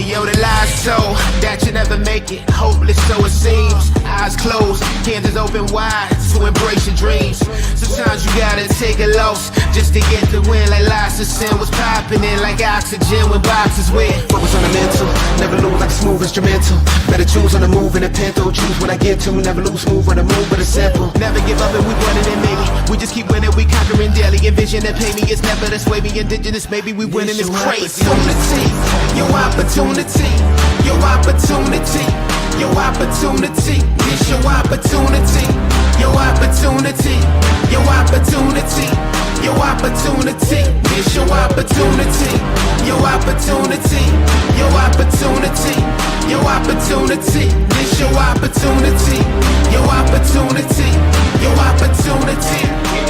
Yo, the lies so that you never make it. Hopeless, so it seems. Eyes closed, hands open wide to embrace your dreams. Sometimes you gotta take a loss just to get the win. Like lots of sin was popping in like oxygen when boxes wet. Focus on the mental, never lose like a smooth instrumental. Better choose on the move in a pinto. Choose when I get to, never lose smooth on the move, but it's simple. Never give up and we running it, maybe. We just keep winning, we conquering daily. Envision and pay me, it's never this way. We indigenous, maybe we winning this crazy. Your opportunity, your opportunity, your opportunity, it's your opportunity, your opportunity, your opportunity, your opportunity, it's your opportunity, your opportunity, your opportunity, your opportunity, it's your opportunity, your opportunity, your opportunity,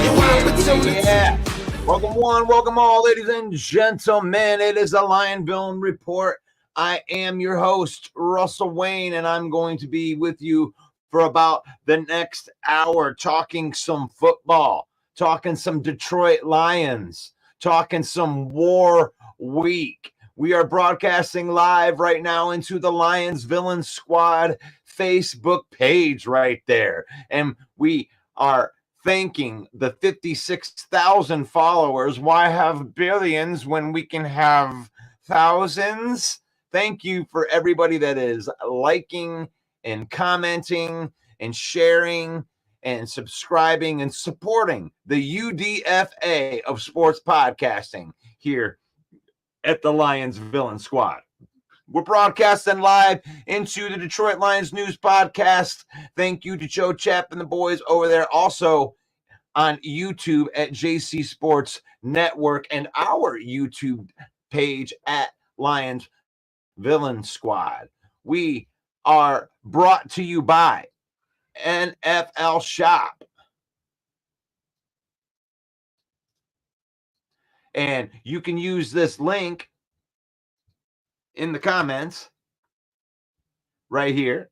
your opportunity. Yeah. Welcome one, welcome all, ladies and gentlemen. It is the Lion Villain Report. I am your host, Russell Wayne, and I'm going to be with you for about the next hour talking some football, talking some Detroit Lions, talking some War Week. We are broadcasting live right now into the Lions Villain Squad Facebook page right there. And we are thanking the 56,000 followers. Why have billions when we can have thousands? Thank you for everybody that is liking and commenting and sharing and subscribing and supporting the UDFA of sports podcasting here at the Lions Villain Squad. We're broadcasting live into the Detroit Lions News Podcast. Thank you to Joe Chapp and the boys over there. Also on YouTube at JC Sports Network and our YouTube page at Lions Villain Squad. We are brought to you by NFL Shop. And you can use this link in the comments right here,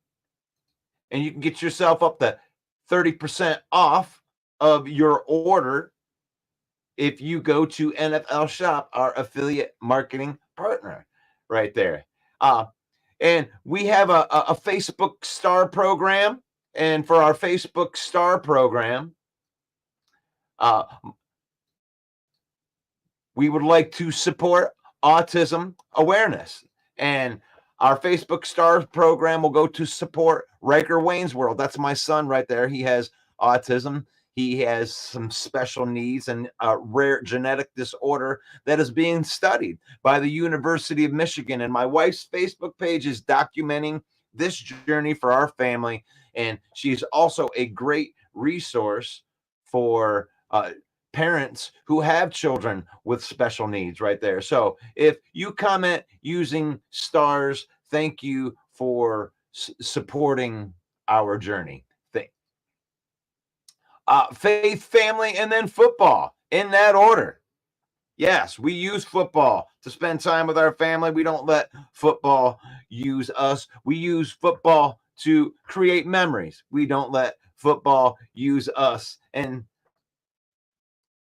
and you can get yourself up to 30% off of your order if you go to NFL Shop, our affiliate marketing partner right there. And we have a Facebook Star program. And for our Facebook Star program, we would like to support autism awareness. And our Facebook Stars program will go to support Riker Wayne's World. That's my son right there. He has autism. He has some special needs and a rare genetic disorder that is being studied by the University of Michigan. And my wife's Facebook page is documenting this journey for our family. And she's also a great resource for parents who have children with special needs right there. So if you comment using stars, thank you for supporting our journey. Faith, family, and then football in that order. Yes, we use football to spend time with our family. We don't let football use us. We use football to create memories. We don't let football use us. And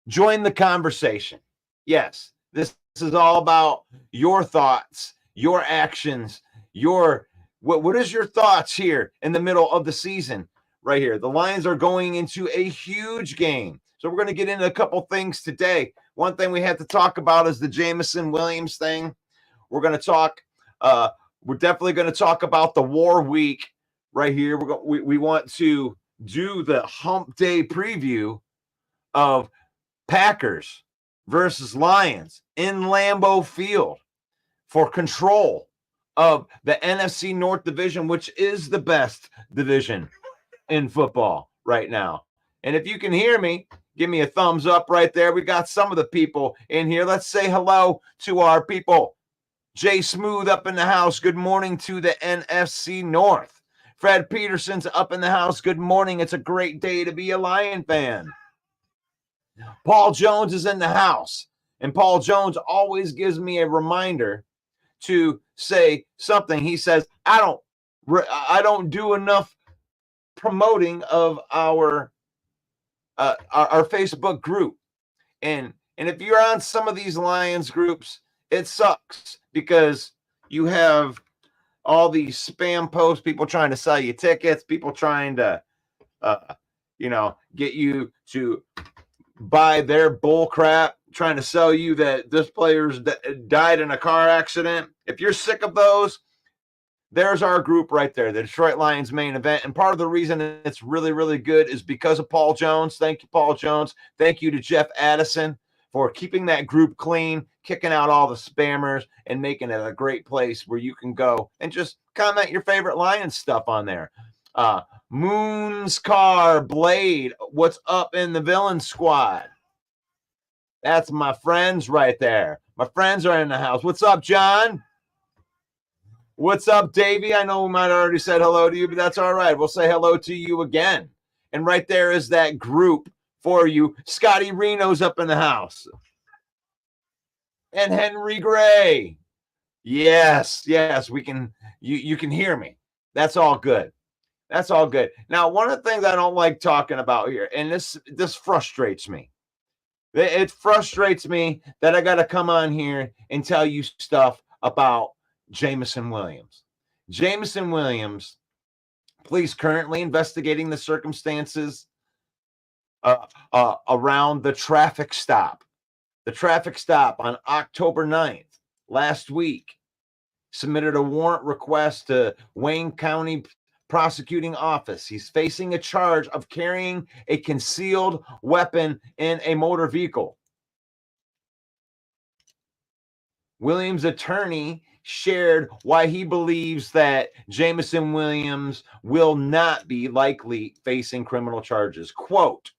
join the conversation. Yes, this is all about your thoughts, your actions, what is your thoughts here in the middle of the season right here. The Lions are going into a huge game. So we're going to get into a couple things today. One thing we have to talk about is the Jameson Williams thing. We're going to talk we're definitely going to talk about the War Week right here. We want to do the Hump Day preview of Packers versus Lions in Lambeau Field for control of the NFC North Division, which is the best division in football right now. And if you can hear me, give me a thumbs up right there. We got some of the people in here. Let's say hello to our people. Jay Smooth up in the house. Good morning to the NFC North. Fred Peterson's up in the house. Good morning. It's a great day to be a Lion fan. Paul Jones is in the house, and Paul Jones always gives me a reminder to say something. He says, I don't do enough promoting of our Facebook group. And if you're on some of these Lions groups, it sucks because you have all these spam posts, people trying to sell you tickets, people trying to get you to buy their bull crap, trying to sell you that this player's died in a car accident. If you're sick of those, there's our group right there, the Detroit Lions main event. And part of the reason it's really, really good is because of Paul Jones. Thank you, Paul Jones. Thank you to Jeff Addison for keeping that group clean, kicking out all the spammers, and making it a great place where you can go and just comment your favorite Lions stuff on there. Moon's Car, Blade, what's up in the villain squad? That's my friends right there. My friends are in the house. What's up, John? What's up, Davey? I know we might have already said hello to you, but that's all right. We'll say hello to you again. And right there is that group for you. Scotty Reno's up in the house. And Henry Gray. Yes, we can. You can hear me. That's all good. That's all good. Now, one of the things I don't like talking about here, and this frustrates me. It frustrates me that I got to come on here and tell you stuff about Jameson Williams. Jameson Williams, police currently investigating the circumstances around the traffic stop. The traffic stop on October 9th, last week, submitted a warrant request to Wayne County Prosecuting Office. He's facing a charge of carrying a concealed weapon in a motor vehicle. Williams' attorney shared why he believes that Jameson Williams will not be likely facing criminal charges. Quote,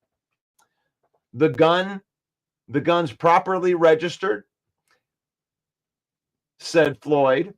the gun's properly registered, said Floyd.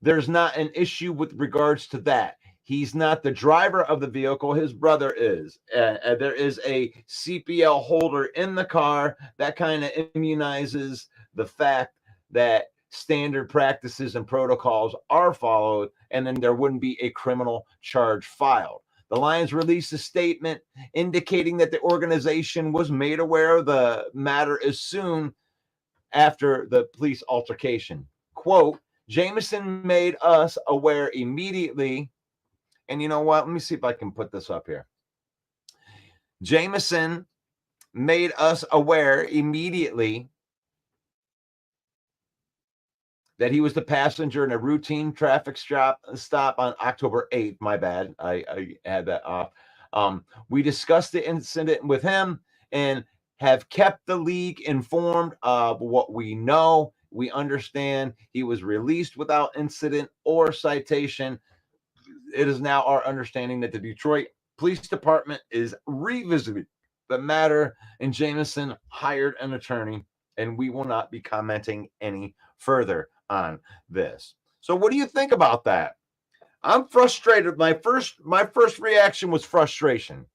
There's not an issue with regards to that. He's not the driver of the vehicle. His brother is. There is a CPL holder in the car. That kind of immunizes the fact that standard practices and protocols are followed, and then there wouldn't be a criminal charge filed. The Lions released a statement indicating that the organization was made aware of the matter as soon after the police altercation. Quote, Jameson made us aware immediately. And you know what? Let me see if I can put this up here. Jameson made us aware immediately that he was the passenger in a routine traffic stop on October 8th. My bad. I had that off. We discussed the incident with him and have kept the league informed of what we know. We understand he was released without incident or citation. It is now our understanding that the Detroit Police Department is revisiting the matter, and Jameson hired an attorney, and we will not be commenting any further on this. So what do you think about that? I'm frustrated. My first reaction was frustration.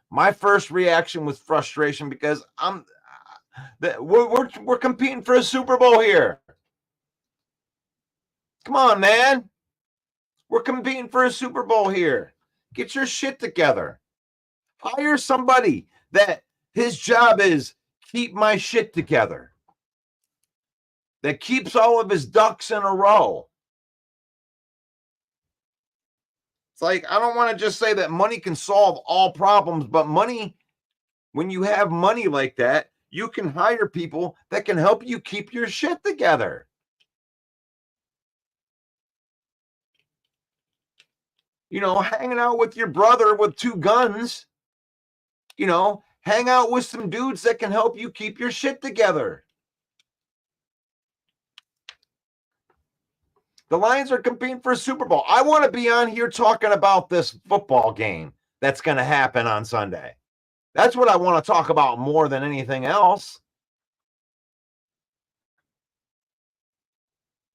My first reaction was frustration because we're competing for a Super Bowl here. Come on, man. We're competing for a Super Bowl here. Get your shit together. Hire somebody that his job is keep my shit together. That keeps all of his ducks in a row. It's like, I don't want to just say that money can solve all problems, but money, when you have money like that, you can hire people that can help you keep your shit together. You know, hanging out with your brother with 2 guns, you know, hang out with some dudes that can help you keep your shit together. The Lions are competing for a Super Bowl. I want to be on here talking about this football game that's going to happen on Sunday. That's what I want to talk about more than anything else.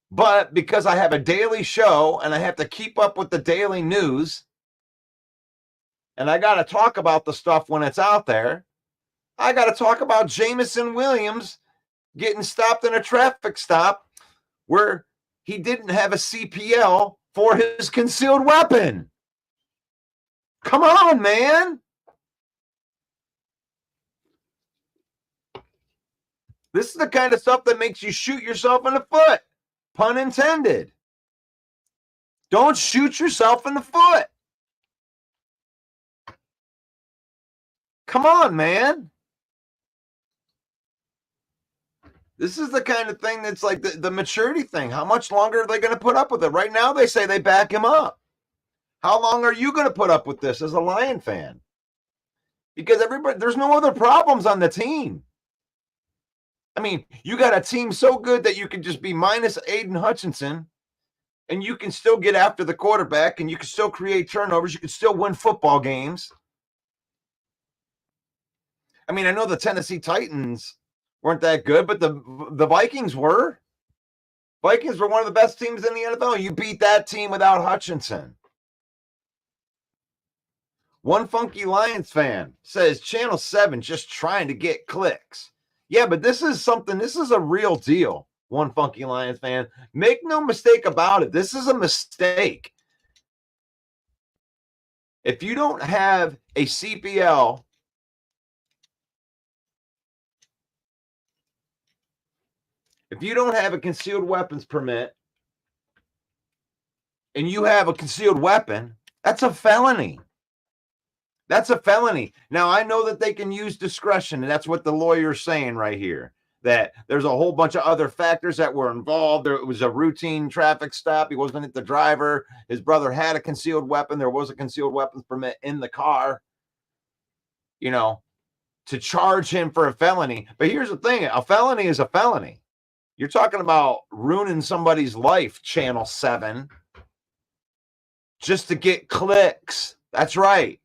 But because I have a daily show and I have to keep up with the daily news, and I got to talk about the stuff when it's out there, I got to talk about Jameson Williams getting stopped in a traffic stop where he didn't have a CPL for his concealed weapon. Come on, man. This is the kind of stuff that makes you shoot yourself in the foot. Pun intended. Don't shoot yourself in the foot. Come on, man. This is the kind of thing that's like the maturity thing. How much longer are they going to put up with it? Right now, they say they back him up. How long are you going to put up with this as a Lion fan? Because there's no other problems on the team. I mean, you got a team so good that you can just be minus Aiden Hutchinson, and you can still get after the quarterback, and you can still create turnovers. You can still win football games. I mean, I know the Tennessee Titans weren't that good, but the Vikings were. Vikings were one of the best teams in the NFL. You beat that team without Hutchinson. One Funky Lions fan says Channel 7 just trying to get clicks. Yeah, but this is a real deal, One Funky Lions fan. Make no mistake about it. This is a mistake. If you don't have a CPL, if you don't have a concealed weapons permit, and you have a concealed weapon, that's a felony. That's a felony. Now, I know that they can use discretion, and that's what the lawyer's saying right here, that there's a whole bunch of other factors that were involved. It was a routine traffic stop. He wasn't the driver. His brother had a concealed weapon. There was a concealed weapons permit in the car, you know, to charge him for a felony. But here's the thing. A felony is a felony. You're talking about ruining somebody's life, Channel 7, just to get clicks. That's right.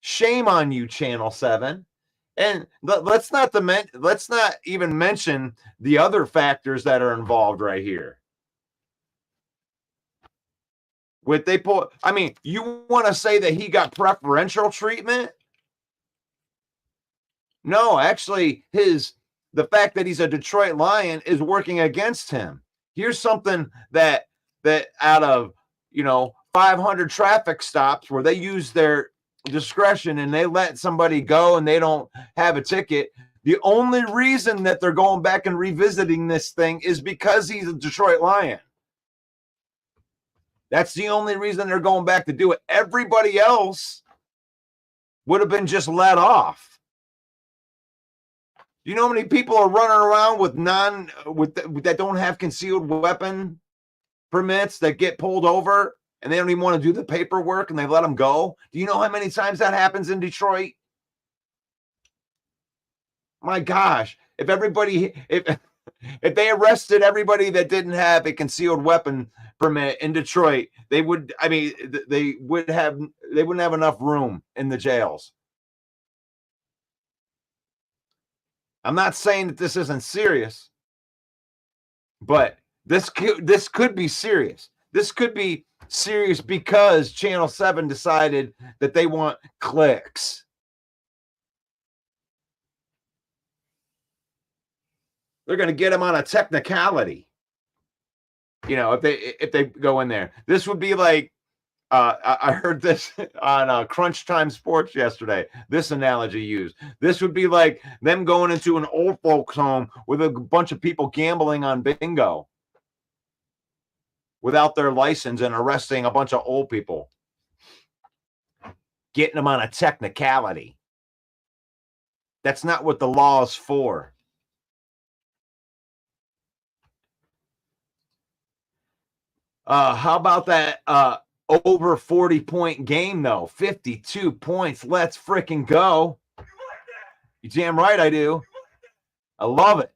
Shame on you, Channel 7. And let's not even mention the other factors that are involved right here. Would they pull? I mean, you want to say that he got preferential treatment? No, actually, the fact that he's a Detroit Lion is working against him. Here's something that out of 500 traffic stops where they use their discretion and they let somebody go and they don't have a ticket. The only reason that they're going back and revisiting this thing is because he's a Detroit Lion. That's the only reason they're going back to do it. Everybody else would have been just let off. Do you know how many people are running around that don't have concealed weapon permits that get pulled over and they don't even want to do the paperwork and they let them go? Do you know how many times that happens in Detroit? My gosh, if they arrested everybody that didn't have a concealed weapon permit in Detroit, they wouldn't have enough room in the jails. I'm not saying that this isn't serious, but this could be serious. This could be serious because Channel 7 decided that they want clicks. They're going to get them on a technicality. If they go in there. This would be like I heard this on Crunch Time Sports yesterday. This analogy used. This would be like them going into an old folks home with a bunch of people gambling on bingo without their license and arresting a bunch of old people, getting them on a technicality. That's not what the law is for. How about that over 40-point game, though? 52 points. Let's freaking go. You damn right I do. I love it.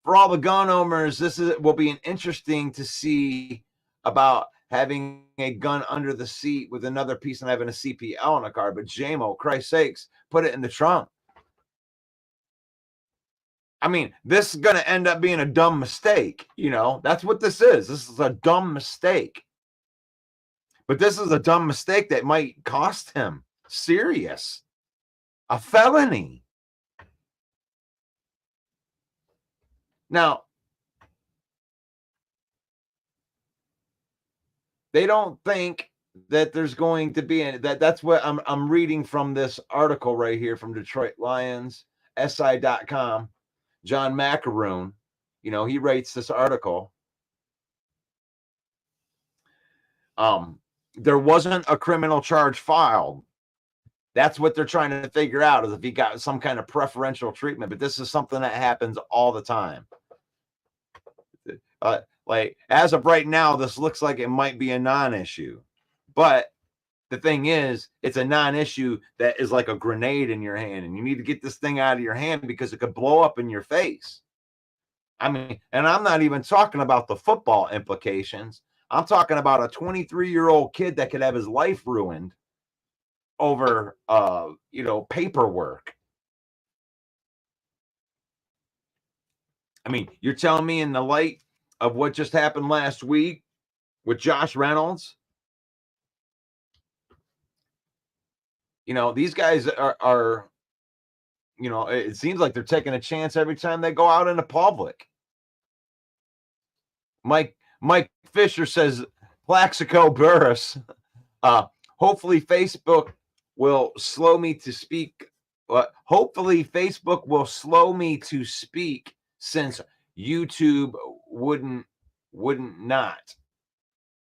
For all the gun owners, will be interesting to see about having a gun under the seat with another piece and having a CPL in the car. But JMO, Christ's sakes, put it in the trunk. I mean, this is going to end up being a dumb mistake. That's what this is. This is a dumb mistake. But this is a dumb mistake that might cost him serious. A felony. Now, they don't think that there's going to be that's what I'm reading from this article right here from Detroit Lions, SI.com. John Macaroon, he writes this article. There wasn't a criminal charge filed. That's what they're trying to figure out, is if he got some kind of preferential treatment. But this is something that happens all the time. Like as of right now, this looks like it might be a non-issue. But the thing is, it's a non-issue that is like a grenade in your hand, and you need to get this thing out of your hand because it could blow up in your face. I mean, and I'm not even talking about the football implications. I'm talking about a 23-year-old kid that could have his life ruined over, paperwork. I mean, you're telling me in the light of what just happened last week with Josh Reynolds, these guys are it seems like they're taking a chance every time they go out into public. Mike Fisher says, Plaxico Burris, hopefully Facebook will slow me to speak. Hopefully Facebook will slow me to speak since YouTube wouldn't not.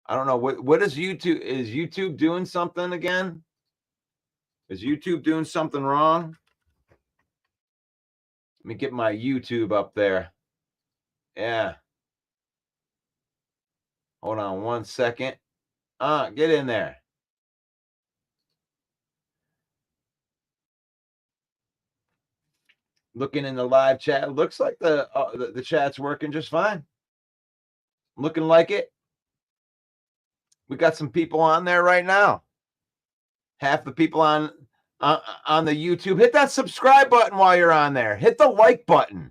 I don't know. What is YouTube? Is YouTube doing something again? Is YouTube doing something wrong? Let me get my YouTube up there. Yeah. Hold on 1 second. Get in there. Looking in the live chat. Looks like the chat's working just fine. Looking like it. We got some people on there right now. Half the people on the YouTube. Hit that subscribe button while you're on there. Hit the like button.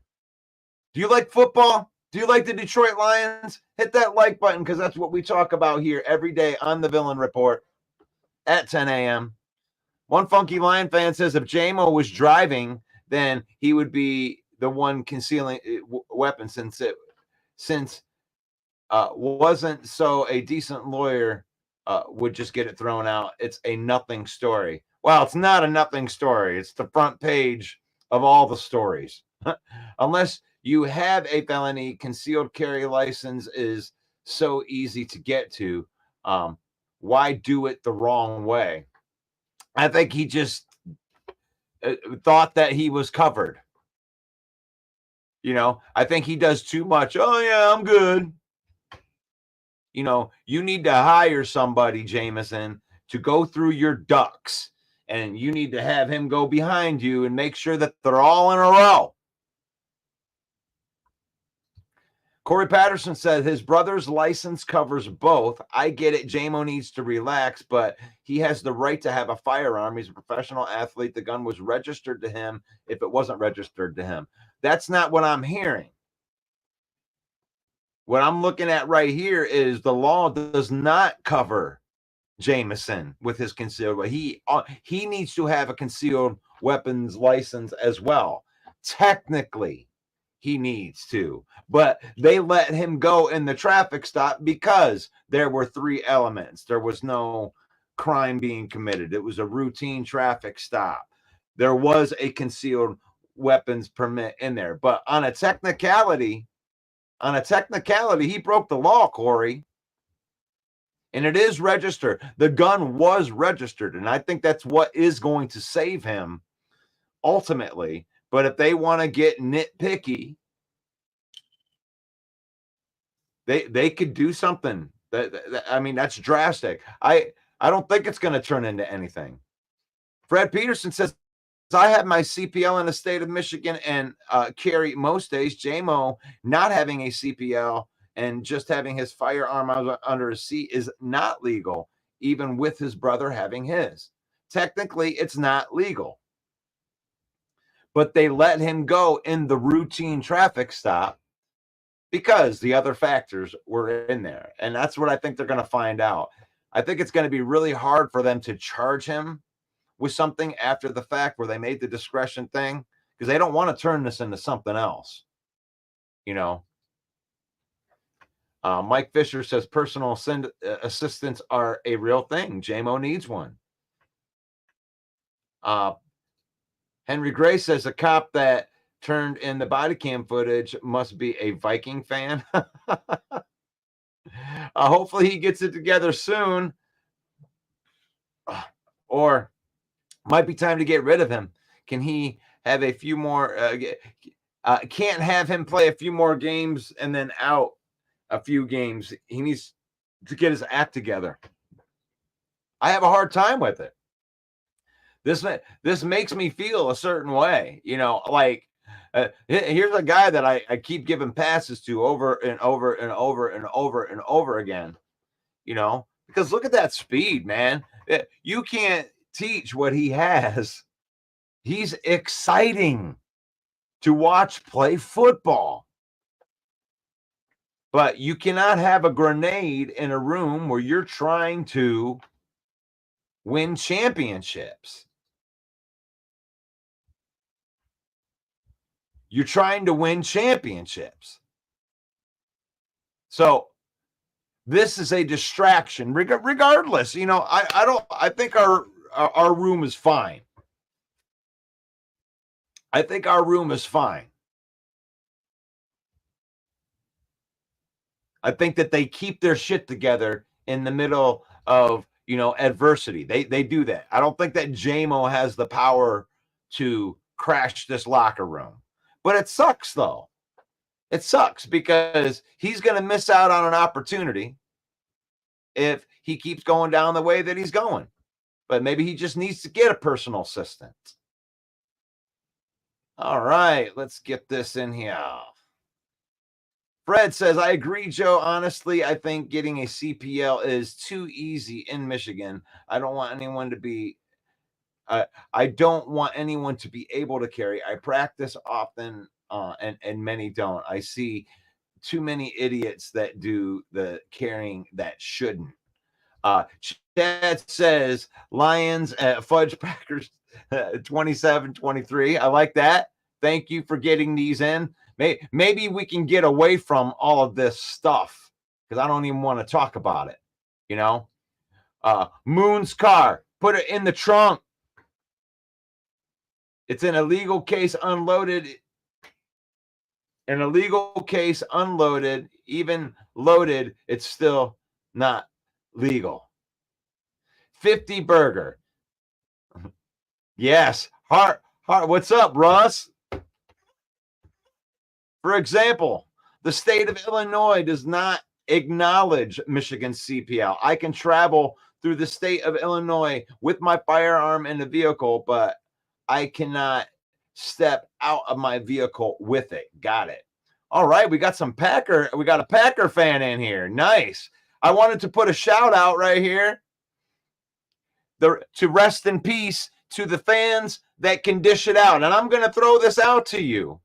Do you like football? Do you like the Detroit Lions? Hit that like button because that's what we talk about here every day on the Villain Report at 10 a.m. One funky Lion fan says if JMO was driving, then he would be the one concealing weapons since wasn't so a decent lawyer would just get it thrown out. It's a nothing story. Well, it's not a nothing story. It's the front page of all the stories. Unless you have a felony, concealed carry license is so easy to get to. Why do it the wrong way? I think he just thought that he was covered. I think he does too much. Oh, yeah, I'm good. You need to hire somebody, Jameson, to go through your ducks, and you need to have him go behind you and make sure that they're all in a row. Corey Patterson said his brother's license covers both. I get it. JMO needs to relax, but he has the right to have a firearm. He's a professional athlete. The gun was registered to him if it wasn't registered to him. That's not what I'm hearing. What I'm looking at right here is the law does not cover Jameson with his concealed. He needs to have a concealed weapons license as well. Technically, he needs to, but they let him go in the traffic stop because there were 3 elements. There was no crime being committed. It was a routine traffic stop. There was a concealed weapons permit in there, but on a technicality, he broke the law, Corey. And it is registered. The gun was registered, and I think that's what is going to save him ultimately. But if they want to get nitpicky, they could do something. I mean, that's drastic. I don't think it's going to turn into anything. Fred Peterson says, I have my CPL in the state of Michigan and carry most days. JMO not having a CPL and just having his firearm under his seat is not legal, even with his brother having his. Technically, it's not legal. But they let him go in the routine traffic stop because the other factors were in there. And that's what I think they're going to find out. I think it's going to be really hard for them to charge him with something after the fact where they made the discretion thing because they don't want to turn this into something else. Mike Fisher says personal assistants are a real thing. JMO needs one. Henry Gray says a cop that turned in the body cam footage must be a Viking fan. Hopefully he gets it together soon. Or might be time to get rid of him. Can he have a few more? Can't have him play a few more games and then out a few games. He needs to get his act together. I have a hard time with it. This makes me feel a certain way, like here's a guy that I keep giving passes to over and over and over and over and over again, because look at that speed, man. You can't teach what he has. He's exciting to watch play football. But you cannot have a grenade in a room where you're trying to win championships. You're trying to win championships. So this is a distraction. Regardless, I think our room is fine. I think our room is fine. I think that they keep their shit together in the middle of, adversity. They do that. I don't think that JMO has the power to crash this locker room. But it sucks, though. It sucks because he's going to miss out on an opportunity if he keeps going down the way that he's going. But maybe he just needs to get a personal assistant. All right, let's get this in here. Fred says, I agree, Joe. Honestly, I think getting a CPL is too easy in Michigan. I don't want anyone to be able to carry. I practice often, and many don't. I see too many idiots that do the carrying that shouldn't. Chad says Lions at Fudge Packers 27-23. I like that. Thank you for getting these in. Maybe we can get away from all of this stuff because I don't even want to talk about it. You know, Moon's car, put it in the trunk. It's an illegal case unloaded. An illegal case unloaded, even loaded, it's still not legal. 50 burger. Yes. Heart. What's up, Russ? For example, the state of Illinois does not acknowledge Michigan's CPL. I can travel through the state of Illinois with my firearm in the vehicle, but I cannot step out of my vehicle with it. Got it. All right, we got a Packer fan in here. Nice. I wanted to put a shout out right here to rest in peace to the fans that can dish it out. And I'm going to throw this out to you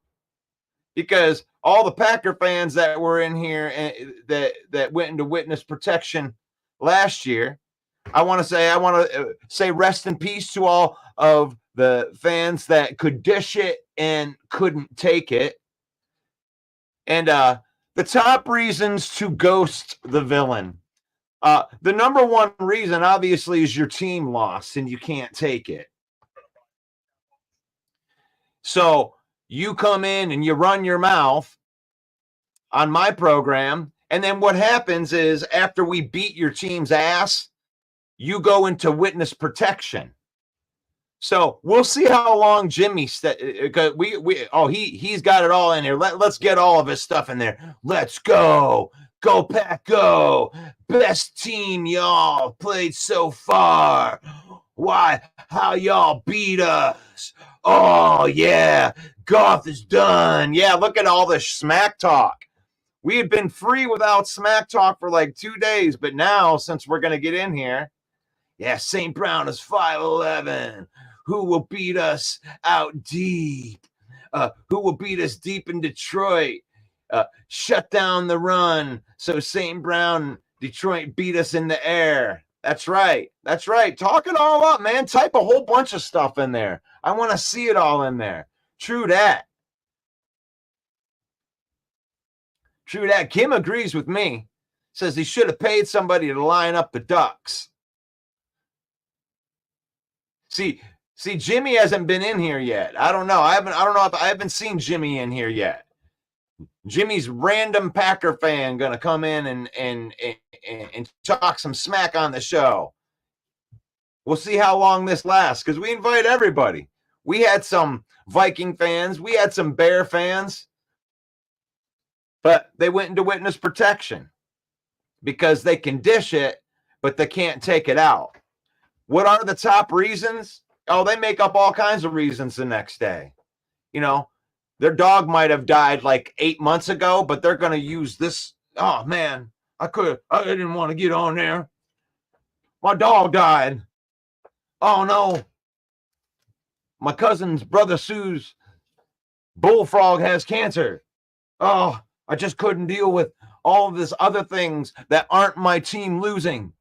because all the Packer fans that were in here and that went into witness protection last year, I want to say rest in peace to all of the fans that could dish it and couldn't take it. And the top reasons to ghost the villain. The number one reason, obviously, is your team lost and you can't take it. So you come in and you run your mouth on my program. And then what happens is after we beat your team's ass, you go into witness protection. So we'll see how long Jimmy he's got it all in here. Let's get all of his stuff in there. Let's go. Go Pack go. Best team y'all played so far. Why? How y'all beat us. Oh yeah. Goff is done. Yeah, look at all this smack talk. We had been free without smack talk for like 2 days, but now since we're gonna get in here, yeah, St. Brown is 5'11". Who will beat us out deep? Who will beat us deep in Detroit? Shut down the run so St. Brown, Detroit beat us in the air. That's right. That's right. Talk it all up, man. Type a whole bunch of stuff in there. I want to see it all in there. True that. True that. Kim agrees with me. Says he should have paid somebody to line up the ducks. See, Jimmy hasn't been in here yet. I don't know. I haven't seen Jimmy in here yet. Jimmy's random Packer fan gonna come in and talk some smack on the show. We'll see how long this lasts because we invite everybody. We had some Viking fans, we had some Bear fans, but they went into witness protection because they can dish it, but they can't take it out. What are the top reasons? Oh, they make up all kinds of reasons the next day. You know, their dog might have died like 8 months ago, but they're going to use this. Oh, man, I didn't want to get on there. My dog died. Oh, no. My cousin's brother Sue's bullfrog has cancer. Oh, I just couldn't deal with all of this other things that aren't my team losing.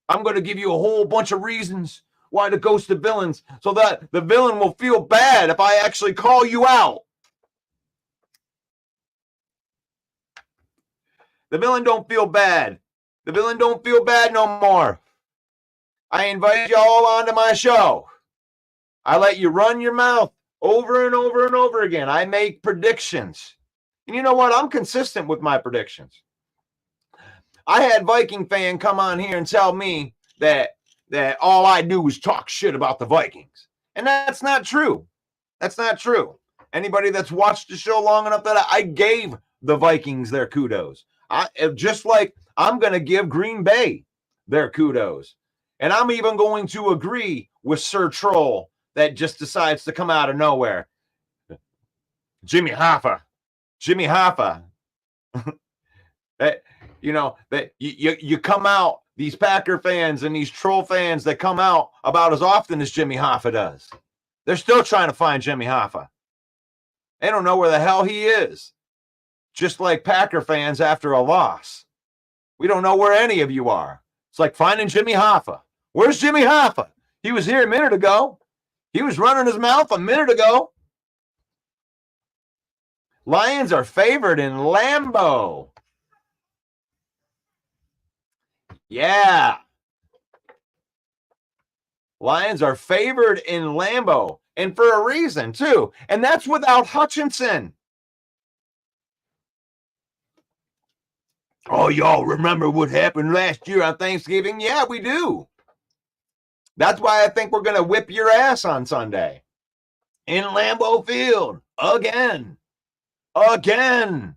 I'm going to give you a whole bunch of reasons why to ghost the villains so that the villain will feel bad if I actually call you out. The villain don't feel bad. The villain don't feel bad no more. I invite you all onto my show. I let you run your mouth over and over and over again. I make predictions. And you know what? I'm consistent with my predictions. I had Viking fan come on here and tell me that all I do is talk shit about the Vikings. And that's not true. That's not true. Anybody that's watched the show long enough that I gave the Vikings their kudos. Just like I'm going to give Green Bay their kudos. And I'm even going to agree with Sir Troll that just decides to come out of nowhere. Jimmy Hoffa. That, you know, that you come out, these Packer fans and these troll fans that come out about as often as Jimmy Hoffa does. They're still trying to find Jimmy Hoffa. They don't know where the hell he is. just like Packer fans after a loss. We don't know where any of you are. It's like finding Jimmy Hoffa. Where's Jimmy Hoffa? He was here a minute ago. He was running his mouth a minute ago. Lions are favored in Lambeau. Yeah. Lions are favored in Lambeau, and for a reason, too. And that's without Hutchinson. Oh, y'all remember what happened last year on Thanksgiving? Yeah, we do. That's why I think we're going to whip your ass on Sunday. In Lambeau Field. Again. Again.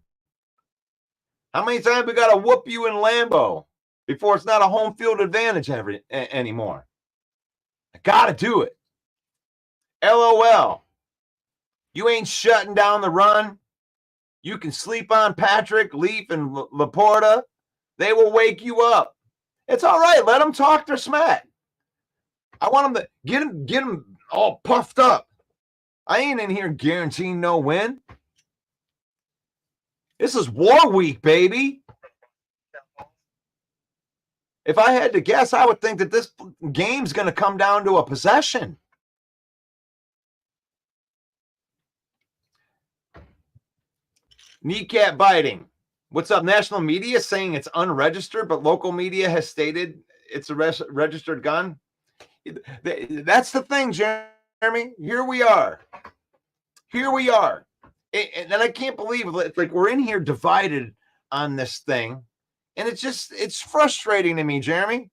How many times we got to whoop you in Lambeau before it's not a home field advantage anymore? I got to do it. LOL. You ain't shutting down the run. You can sleep on Patrick, Leaf, and Laporta. They will wake you up. It's all right. Let them talk their smack. I want them to get them all puffed up. I ain't in here guaranteeing no win. This is War Week, baby. If I had to guess, I would think that this game's going to come down to a possession. Kneecap biting. What's up? National media saying it's unregistered, but local media has stated it's a registered gun. That's the thing, Jeremy. Here we are. Here we are. And I can't believe it. Like we're in here divided on this thing. And it's frustrating to me, Jeremy.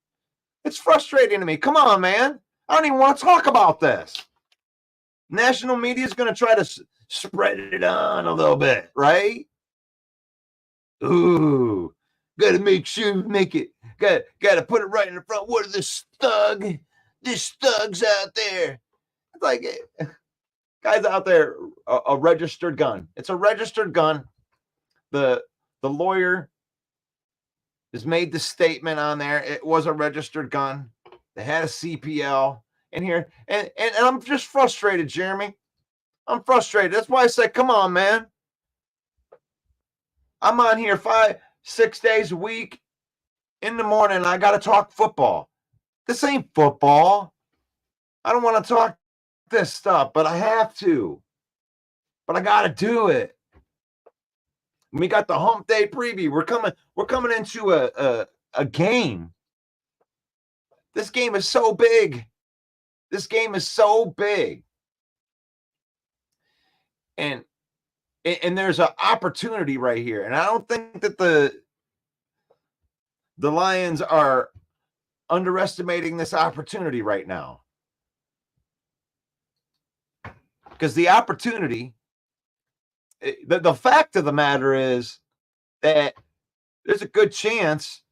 It's frustrating to me. Come on, man. I don't even want to talk about this. National media is going to try to spread it on a little bit, right? Ooh, got to make sure make it. Got to put it right in the front. What are this thug? This thug's out there. It's like, guys out there, a registered gun. It's a registered gun. The lawyer has made the statement on there. It was a registered gun. They had a CPL in here. And I'm just frustrated, Jeremy. I'm frustrated. That's why I said, come on, man. I'm on here 5-6 days a week in the morning. I got to talk football. This ain't football. I don't want to talk this stuff, but I have to. But I got to do it. We got the Hump Day preview. We're coming into a game. This game is so big. This game is so big. And there's an opportunity right here. And I don't think that the Lions are underestimating this opportunity right now. Because the opportunity, the fact of the matter is that there's a good chance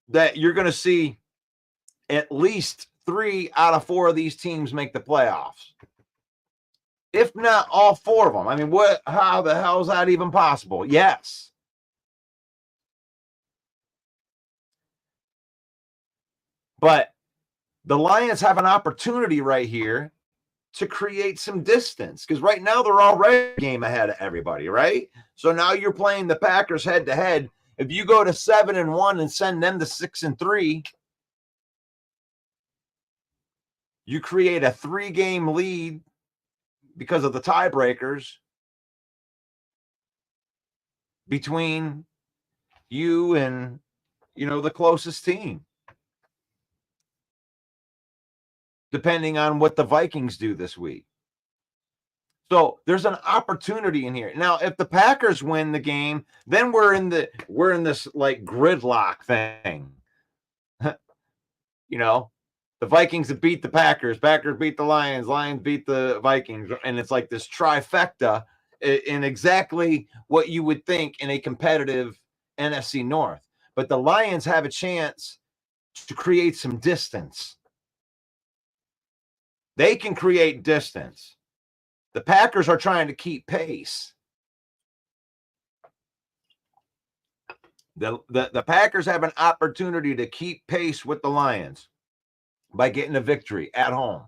that you're going to see at least 3 out of 4 of these teams make the playoffs. If not all 4 of them. I mean, how the hell is that even possible? Yes. But the Lions have an opportunity right here to create some distance, because right now they're already a game ahead of everybody, right? So now you're playing the Packers head to head. If you go to 7-1 and send them to 6-3, you create a 3-game lead because of the tiebreakers between you and, the closest team. Depending on what the Vikings do this week. So there's an opportunity in here. Now, if the Packers win the game, then we're in this like gridlock thing. The Vikings have beat the Packers beat the Lions beat the Vikings, and it's like this trifecta in exactly what you would think in a competitive NFC North. But the Lions have a chance to create some distance. They can create distance. The Packers are trying to keep pace. The Packers have an opportunity to keep pace with the Lions by getting a victory at home.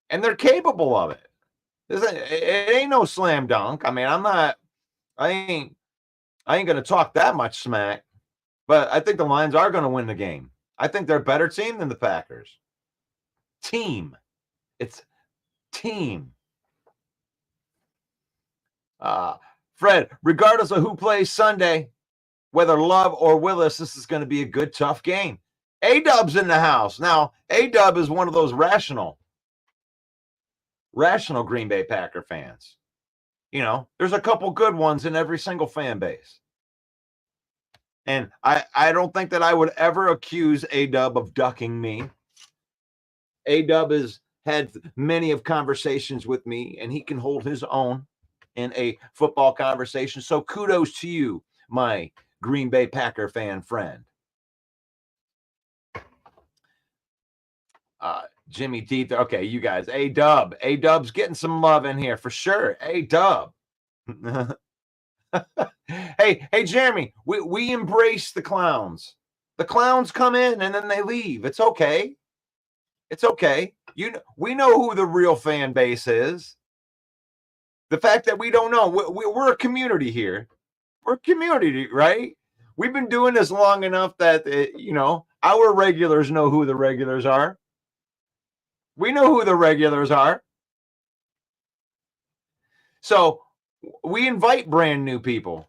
And they're capable of it. It ain't no slam dunk. I mean, I ain't going to talk that much smack, but I think the Lions are going to win the game. I think they're a better team than the Packers. Team. It's team. Fred, regardless of who plays Sunday, whether Love or Willis, this is going to be a good, tough game. A-Dub's in the house. Now, A-Dub is one of those rational Green Bay Packer fans. You know, there's a couple good ones in every single fan base. And I don't think that I would ever accuse A-Dub of ducking me. A-Dub has had many of conversations with me, and he can hold his own in a football conversation. So kudos to you, my Green Bay Packer fan friend. Jimmy D. Okay, you guys. A-Dub. A-Dub's getting some love in here for sure. A-Dub. Hey, Jeremy, we embrace the clowns. The clowns come in and then they leave. It's okay. It's okay. We know who the real fan base is. The fact that we don't know, we're a community here. We're a community, right? We've been doing this long enough that, our regulars know who the regulars are. We know who the regulars are. So we invite brand new people.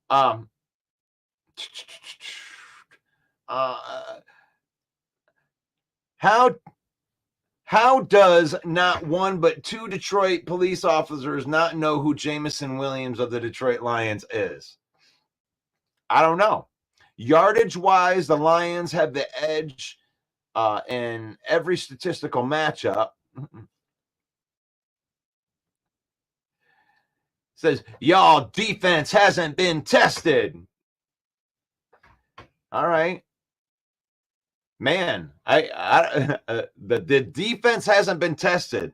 How does not one but two Detroit police officers not know who Jamison Williams of the Detroit Lions is? I don't know. Yardage-wise, the Lions have the edge in every statistical matchup. Says, y'all defense hasn't been tested. All right. Man, the defense hasn't been tested.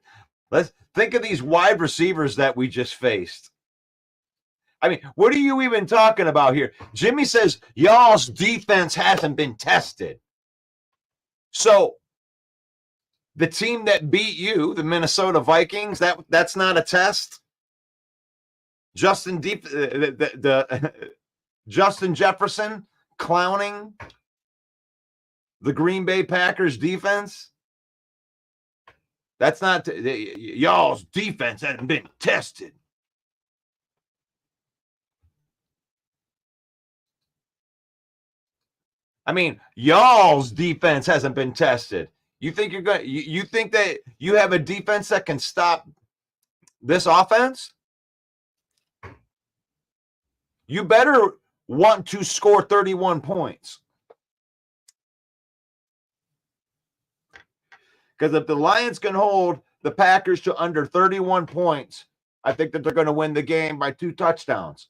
Let's think of these wide receivers that we just faced. I mean, what are you even talking about here? Jimmy says, y'all's defense hasn't been tested. So the team that beat you, the Minnesota Vikings, that's not a test. Justin Jefferson clowning the Green Bay Packers defense. That's not y'all's defense hasn't been tested. I mean, y'all's defense hasn't been tested. You think you think that you have a defense that can stop this offense? You better want to score 31 points. Because if the Lions can hold the Packers to under 31 points, I think that they're going to win the game by 2 touchdowns.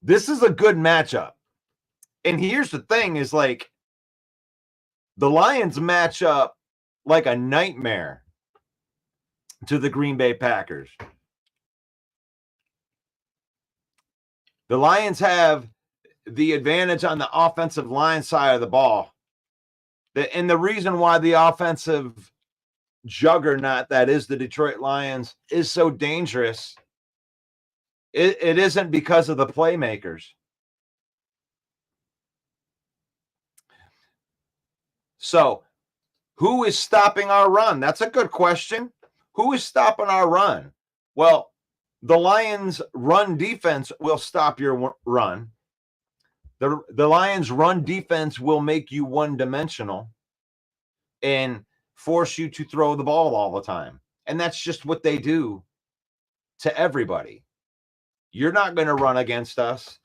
This is a good matchup. And here's the thing is like the Lions match up like a nightmare to the Green Bay Packers. The Lions have the advantage on the offensive line side of the ball. And the reason why the offensive juggernaut that is the Detroit Lions is so dangerous, it isn't because of the playmakers. So, who is stopping our run? That's a good question. Who is stopping our run? Well, the Lions' run defense will stop your run. The Lions' run defense will make you one-dimensional and force you to throw the ball all the time. And that's just what they do to everybody. You're not going to run against us.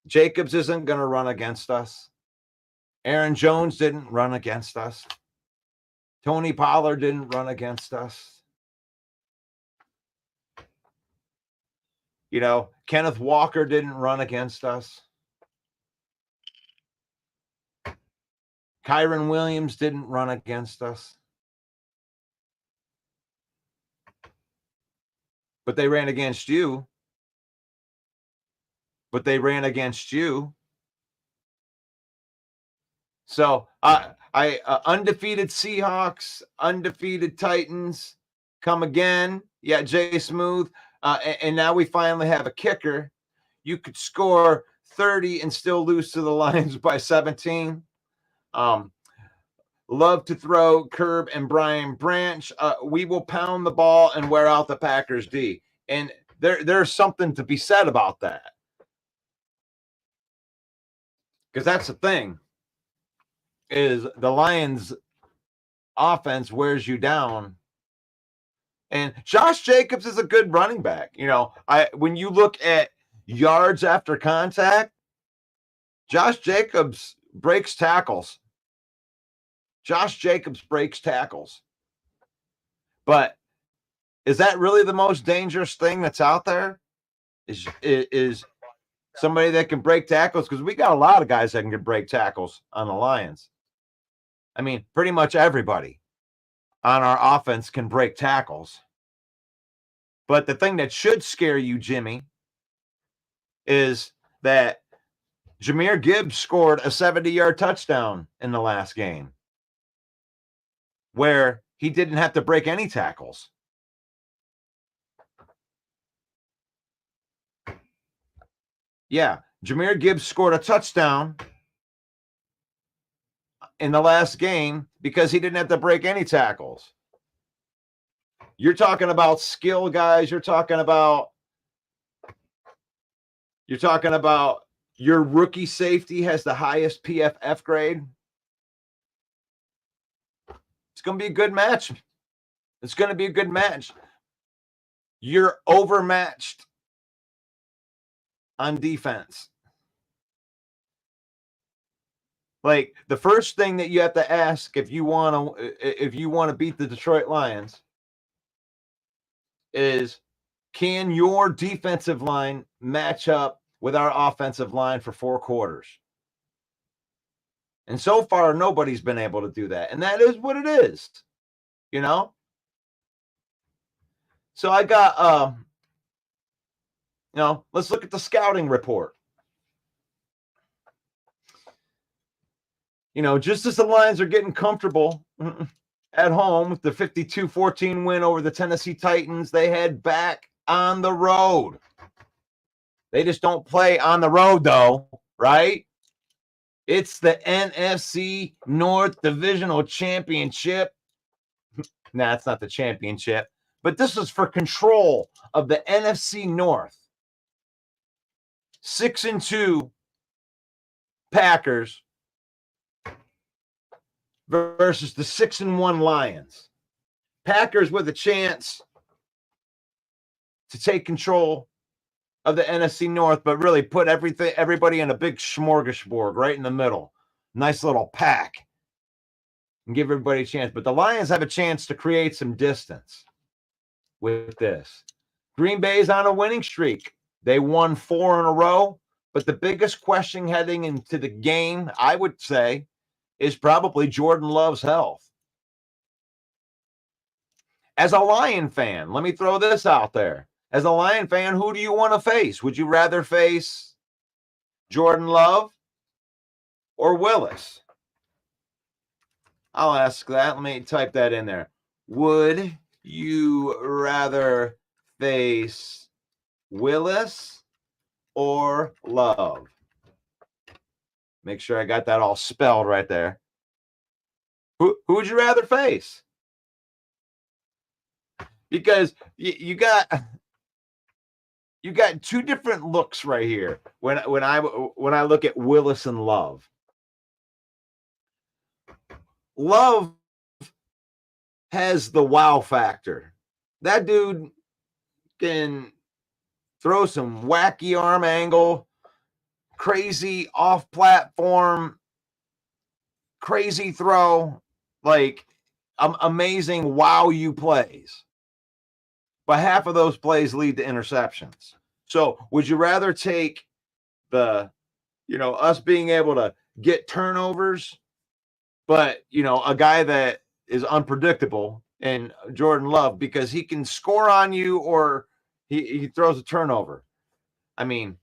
Jacobs isn't going to run against us. Aaron Jones didn't run against us. Tony Pollard didn't run against us. You know, Kenneth Walker didn't run against us. Kyron Williams didn't run against us. But they ran against you. but they ran against you. So I undefeated Seahawks, undefeated Titans, come again. Yeah, Jay Smooth. And now we finally have a kicker. You could score 30 and still lose to the Lions by 17. Love to throw Curb and Brian Branch. We will pound the ball and wear out the Packers D. And there's something to be said about that. Because that's the thing, is the Lions offense wears you down. And Josh Jacobs is a good running back. You know, when you look at yards after contact, Josh Jacobs breaks tackles. Josh Jacobs breaks tackles. But is that really the most dangerous thing that's out there? Is somebody that can break tackles? Because we got a lot of guys that can break tackles on the Lions. I mean, pretty much everybody on our offense can break tackles. But the thing that should scare you, Jimmy, is that Jahmyr Gibbs scored a 70-yard touchdown in the last game where he didn't have to break any tackles. Yeah, Jahmyr Gibbs scored a touchdown in the last game because he didn't have to break any tackles. You're talking about skill guys. You're talking about your rookie safety has the highest PFF grade. It's going to be a good match. It's going to be a good match. You're overmatched on defense. Like, the first thing that you have to ask if you want to beat the Detroit Lions is, can your defensive line match up with our offensive line for 4 quarters? And so far, nobody's been able to do that. And that is what it is, you know? So I got, let's look at the scouting report. You know, just as the Lions are getting comfortable at home with the 52-14 win over the Tennessee Titans, they head back on the road. They just don't play on the road, though, right? It's the NFC North Divisional Championship. Nah, it's not the championship, but this is for control of the NFC North. 6-2 Packers versus the 6-1 Lions. Packers with a chance to take control of the NFC North, but really put everybody in a big smorgasbord right in the middle. Nice little pack. And give everybody a chance. But the Lions have a chance to create some distance with this. Green Bay's on a winning streak. They won 4 in a row. But the biggest question heading into the game, I would say, is probably Jordan Love's health. As a Lion fan, let me throw this out there. As a Lion fan, who do you want to face? Would you rather face Jordan Love or Willis? I'll ask that. Let me type that in there. Would you rather face Willis or Love? Make sure I got that all spelled right there. Who would you rather face? Because you got 2 different looks right here when I look at Willis and Love. Love has the wow factor. That dude can throw some wacky arm angle, crazy off platform, crazy throw, like amazing wow you plays. But half of those plays lead to interceptions. So would you rather take the, us being able to get turnovers, but, a guy that is unpredictable and Jordan Love because he can score on you or he throws a turnover? I mean,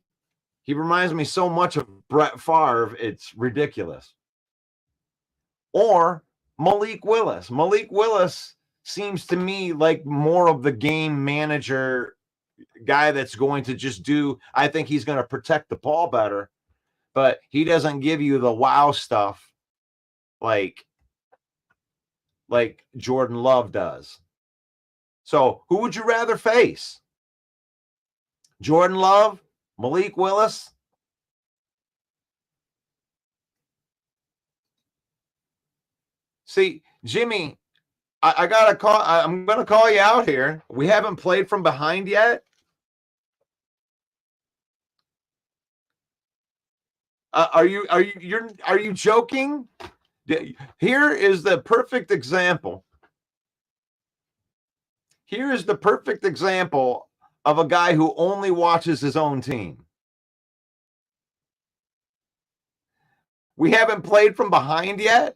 He reminds me so much of Brett Favre, it's ridiculous. Or Malik Willis. Malik Willis seems to me like more of the game manager guy that's going to just do, I think he's going to protect the ball better, but he doesn't give you the wow stuff like Jordan Love does. So who would you rather face? Jordan Love, Malik Willis? See, Jimmy, I gotta call. I'm gonna call you out here. We haven't played from behind yet. Are you joking? Here is the perfect example. Here is the perfect example of a guy who only watches his own team. We haven't played from behind yet.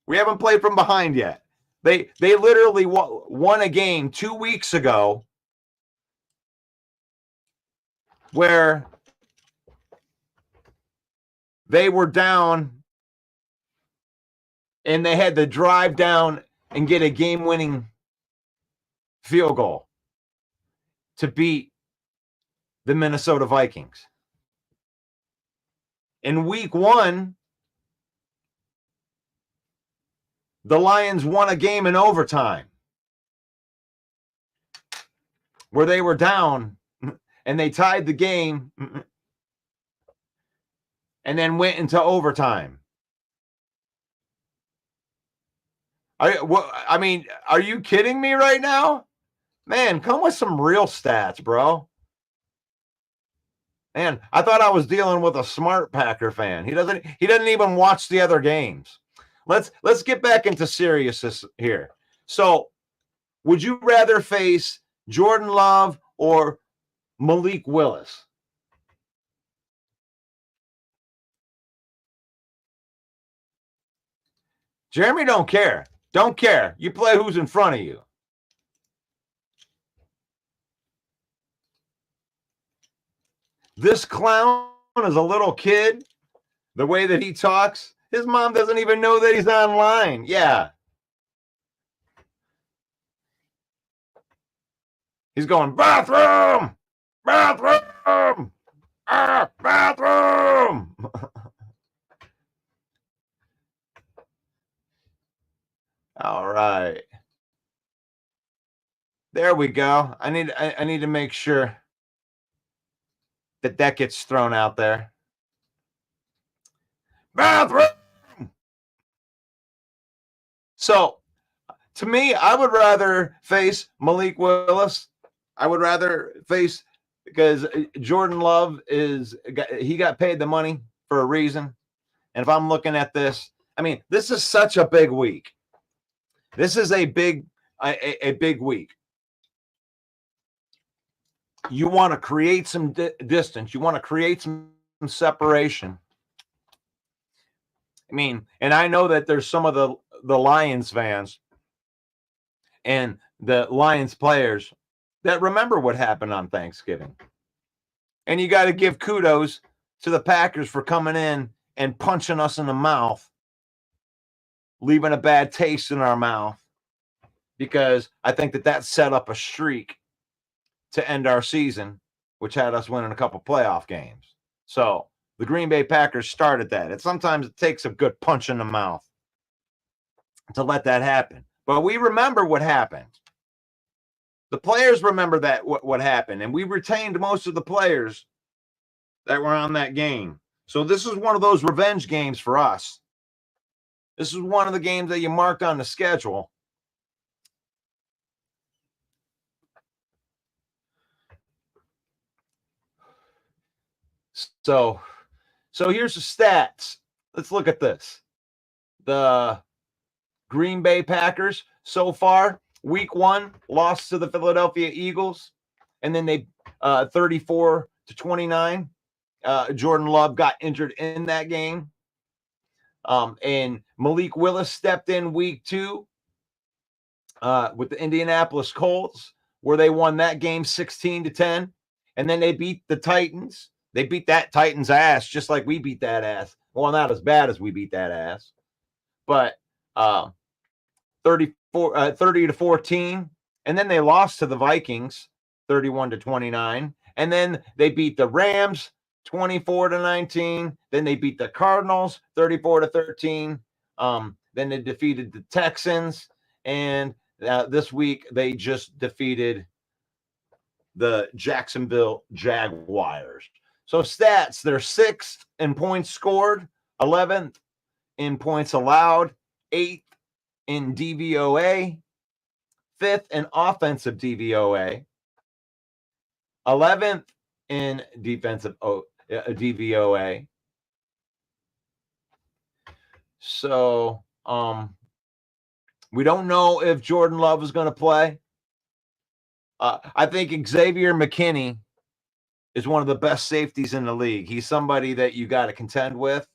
We haven't played from behind yet. They literally won a game 2 weeks ago where they were down and they had to drive down and get a game-winning field goal to beat the Minnesota Vikings. In week 1, the Lions won a game in overtime where they were down and they tied the game and then went into overtime. I mean, are you kidding me right now? Man, come with some real stats, bro. Man, I thought I was dealing with a smart Packer fan. He doesn't even watch the other games. Let's get back into seriousness here. So, would you rather face Jordan Love or Malik Willis? Jeremy don't care. Don't care. You play who's in front of you. This clown is a little kid. The way that he talks, his mom doesn't even know that he's online. Yeah. He's going, bathroom! Bathroom! Bathroom! All right. There we go. I need to make sure that gets thrown out there. Bathroom! So, to me, I would rather face Malik Willis. I would rather face, because Jordan Love he got paid the money for a reason. And if I'm looking at this, I mean, this is such a big week. This is a big week. You want to create some distance. You want to create some separation. I mean, and I know that there's some of the Lions fans and the Lions players that remember what happened on Thanksgiving. And you got to give kudos to the Packers for coming in and punching us in the mouth, leaving a bad taste in our mouth, because I think that set up a streak to end our season, which had us winning a couple playoff games. So the Green Bay Packers started that. Sometimes it takes a good punch in the mouth to let that happen. But we remember what happened. The players remember that what happened, and we retained most of the players that were on that game. So this is one of those revenge games for us. This is one of the games that you marked on the schedule. So here's the stats. Let's look at this. The Green Bay Packers so far, week 1, lost to the Philadelphia Eagles, and then they 34-29. Jordan Love got injured in that game. And Malik Willis stepped in week 2 with the Indianapolis Colts, where they won that game 16-10. And then they beat the Titans. They beat that Titans ass just like we beat that ass. Well, not as bad as we beat that ass, but 30 to 14. And then they lost to the Vikings 31-29. And then they beat the Rams 24-19. Then they beat the Cardinals 34-13. Then they defeated the Texans. And this week they just defeated the Jacksonville Jaguars. So stats, they're 6th in points scored, 11th in points allowed, 8th in DVOA, 5th in offensive DVOA, 11th in defensive DVOA. So we don't know if Jordan Love is going to play. I think Xavier McKinney is one of the best safeties in the league. He's somebody that you got to contend with.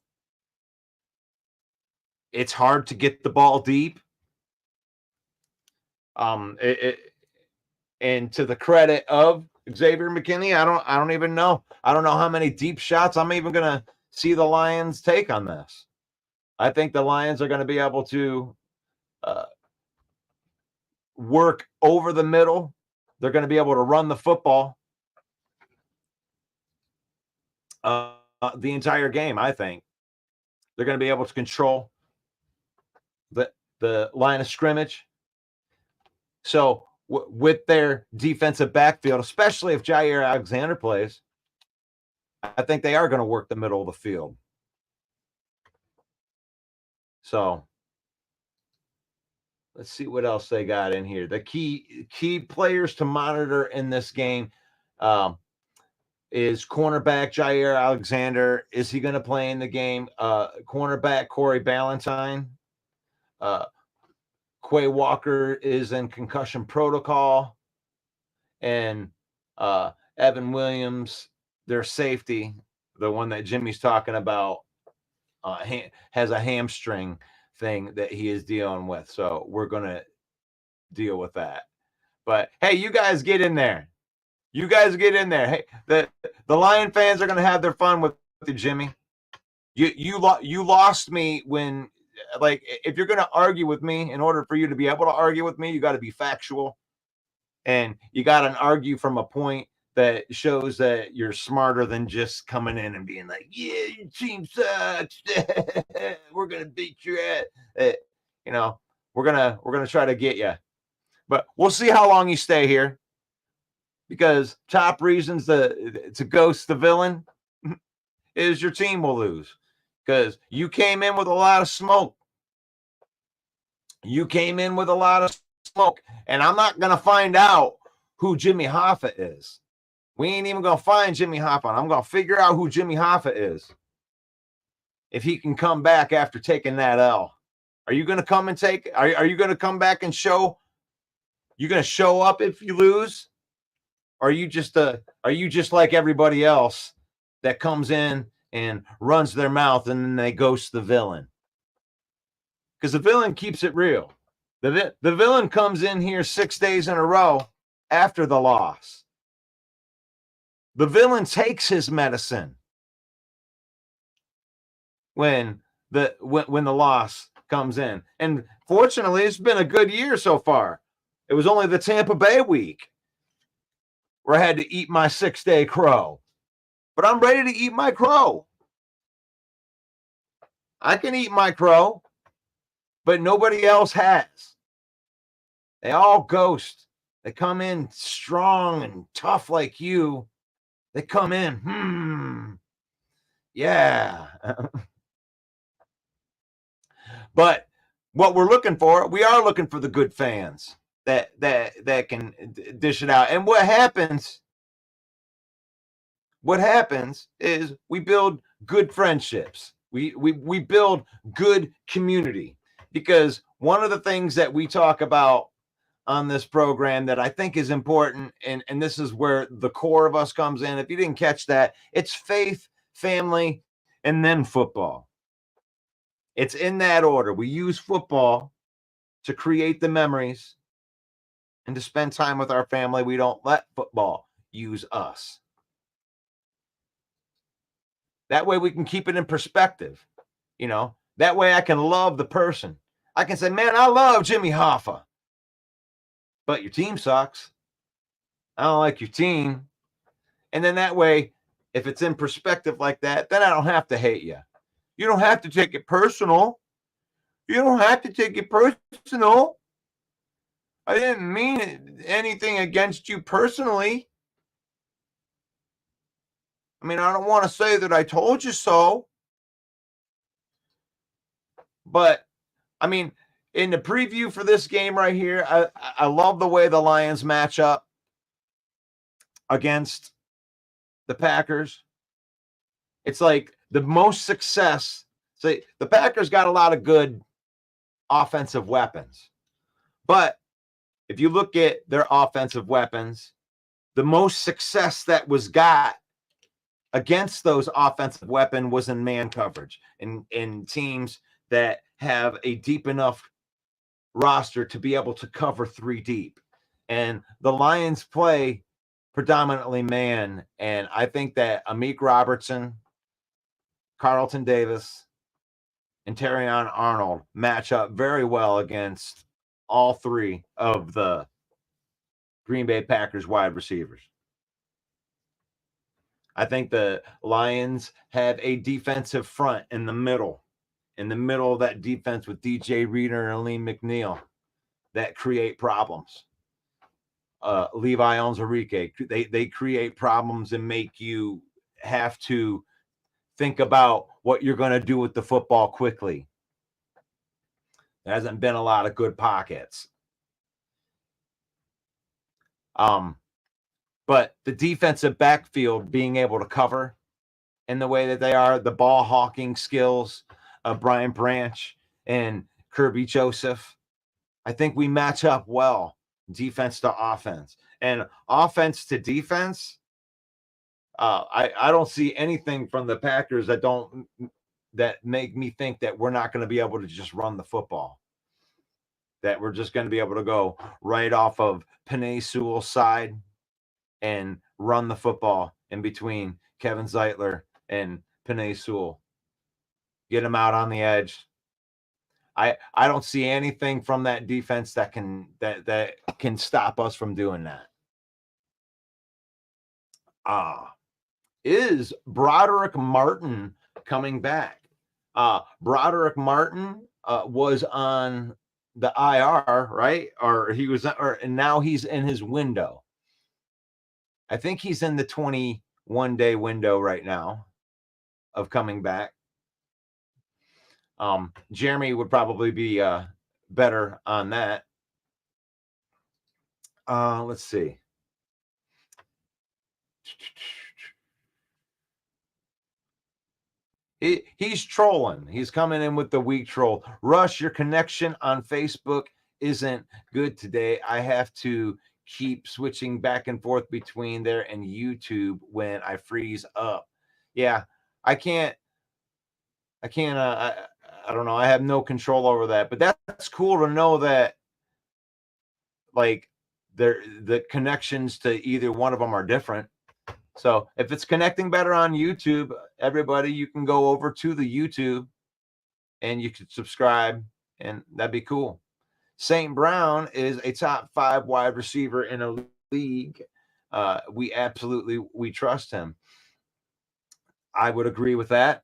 It's hard to get the ball deep. And to the credit of Xavier McKinney, I don't even know. I don't know how many deep shots I'm even going to see the Lions take on this. I think the Lions are going to be able to work over the middle. They're going to be able to run the football the entire game. I think they're going to be able to control the line of scrimmage. So with their defensive backfield, especially if Jair Alexander plays, I think they are going to work the middle of the field. So let's see what else they got in here. The key players to monitor in this game is cornerback Jair Alexander. Is he going to play in the game? Cornerback Corey Ballantyne. Quay Walker is in concussion protocol. And Evan Williams, their safety, the one that Jimmy's talking about, has a hamstring thing that he is dealing with. So we're going to deal with that. But, hey, you guys get in there. You guys get in there. Hey, the Lion fans are going to have their fun with you, Jimmy. You lost me when, like, if you're going to argue with me, in order for you to be able to argue with me, you got to be factual. And you got to argue from a point that shows that you're smarter than just coming in and being like, yeah, your team sucks. We're going to beat your ass. We're going to try to get you. But we'll see how long you stay here. Because top reasons to ghost the villain is your team will lose. Because you came in with a lot of smoke. And I'm not going to find out who Jimmy Hoffa is. We ain't even going to find Jimmy Hoffa. I'm going to figure out who Jimmy Hoffa is. If he can come back after taking that L. Are you going to come and take? Are you going to come back and show? You're going to show up if you lose? Or are you just like everybody else that comes in and runs their mouth and then they ghost the villain? Because the villain keeps it real. The villain comes in here 6 days in a row after the loss. The villain takes his medicine when the loss comes in. And fortunately, it's been a good year so far. It was only the Tampa Bay week where I had to eat my 6-day crow. But I'm ready to eat my crow. I can eat my crow, but nobody else has. They all ghost. They come in strong and tough like you. They come in, yeah. But what we're looking for, we are looking for the good fans that can dish it out. And what happens is we build good friendships. We build good community, because one of the things that we talk about on this program that I think is important, and this is where the core of us comes in. If you didn't catch that, it's faith, family, and then football. It's in that order. We use football to create the memories and to spend time with our family. We don't let football use us. That way we can keep it in perspective. That way I can love the person. I can say, man, I love Jimmy Hoffa, but your team sucks. I don't like your team. And then that way, if it's in perspective like that, then I don't have to hate you. You don't have to take it personal. You don't have to take it personal. I didn't mean anything against you personally. I mean, I don't want to say that I told you so. But, I mean, in the preview for this game right here, I love the way the Lions match up against the Packers. It's like the most success. Say the Packers got a lot of good offensive weapons. But if you look at their offensive weapons, the most success that was got against those offensive weapon was in man coverage, in teams that have a deep enough roster to be able to cover 3 deep. And the Lions play predominantly man. And I think that Amik Robertson, Carlton Davis, and Terrion Arnold match up very well against all 3 of the Green Bay Packers wide receivers. I think the Lions have a defensive front in the middle of that defense with DJ Reader and Lee McNeil that create problems. Levi Onwuzurike, they create problems and make you have to think about what you're going to do with the football quickly. There hasn't been a lot of good pockets. But the defensive backfield being able to cover in the way that they are, the ball hawking skills of Brian Branch and Kirby Joseph, I think we match up well, defense to offense. And offense to defense, I don't see anything from the Packers that make me think that we're not going to be able to just run the football, that we're just going to be able to go right off of Penei Sewell's side and run the football in between Kevin Zeitler and Penei Sewell. Get him out on the edge. I don't see anything from that defense that can stop us from doing that. Is Broderick Martin coming back? Broderick Martin was on the IR, right? And now he's in his window. I think he's in the 21-day window right now of coming back. Jeremy would probably be better on that. Let's see. He's trolling. He's coming in with the weak troll. Rush, your connection on Facebook isn't good today. I have to keep switching back and forth between there and YouTube when I freeze up. Yeah, I can't. I don't know. I have no control over that, but that's cool to know that, like, the connections to either one of them are different. So if it's connecting better on YouTube, everybody, you can go over to the YouTube and you can subscribe, and that'd be cool. St. Brown is a top 5 wide receiver in a league. We trust him. I would agree with that.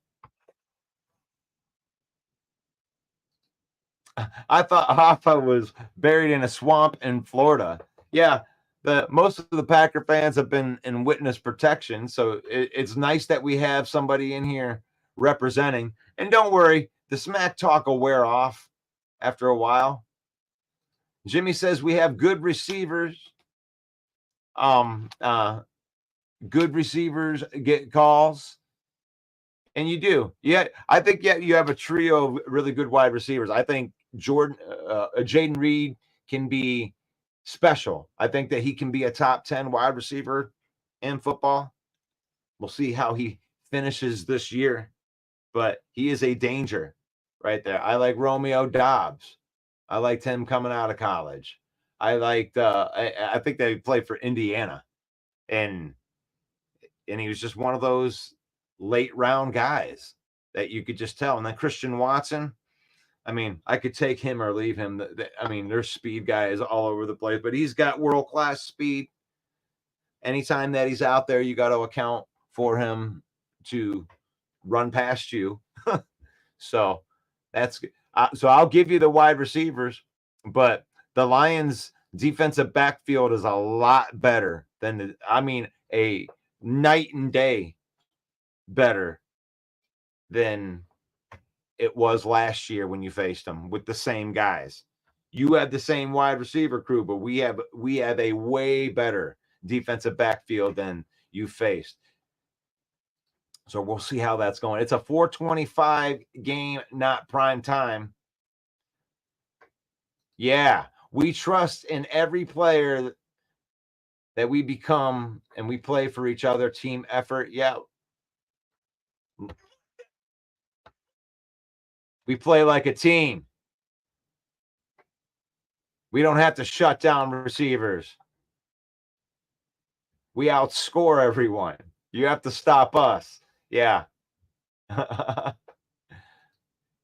I thought Hoffa was buried in a swamp in Florida. Yeah, most of the Packer fans have been in witness protection, so it's nice that we have somebody in here representing. And don't worry, the smack talk will wear off after a while. Jimmy says we have good receivers. Good receivers get calls. And you do. Yeah, I think you have a trio of really good wide receivers. I think Jaden Reed can be special. I think that he can be a top 10 wide receiver in football. We'll see how he finishes this year, but he is a danger right there. I like Romeo Dobbs. I liked him coming out of college. I think they played for Indiana, and he was just one of those late round guys that you could just tell. And then Christian Watson, I mean, I could take him or leave him. I mean, there's speed guys all over the place, but he's got world-class speed. Anytime that he's out there, you got to account for him to run past you. So that's so I'll give you the wide receivers, but the Lions defensive backfield is a lot better than a night and day better than it was last year when you faced them with the same guys. You have the same wide receiver crew, but we have a way better defensive backfield than you faced. So we'll see how that's going. It's a 4:25 game, not prime time. Yeah, we trust in every player that we become, and we play for each other. Team effort. Yeah. We play like a team. We don't have to shut down receivers. We outscore everyone. You have to stop us. Yeah.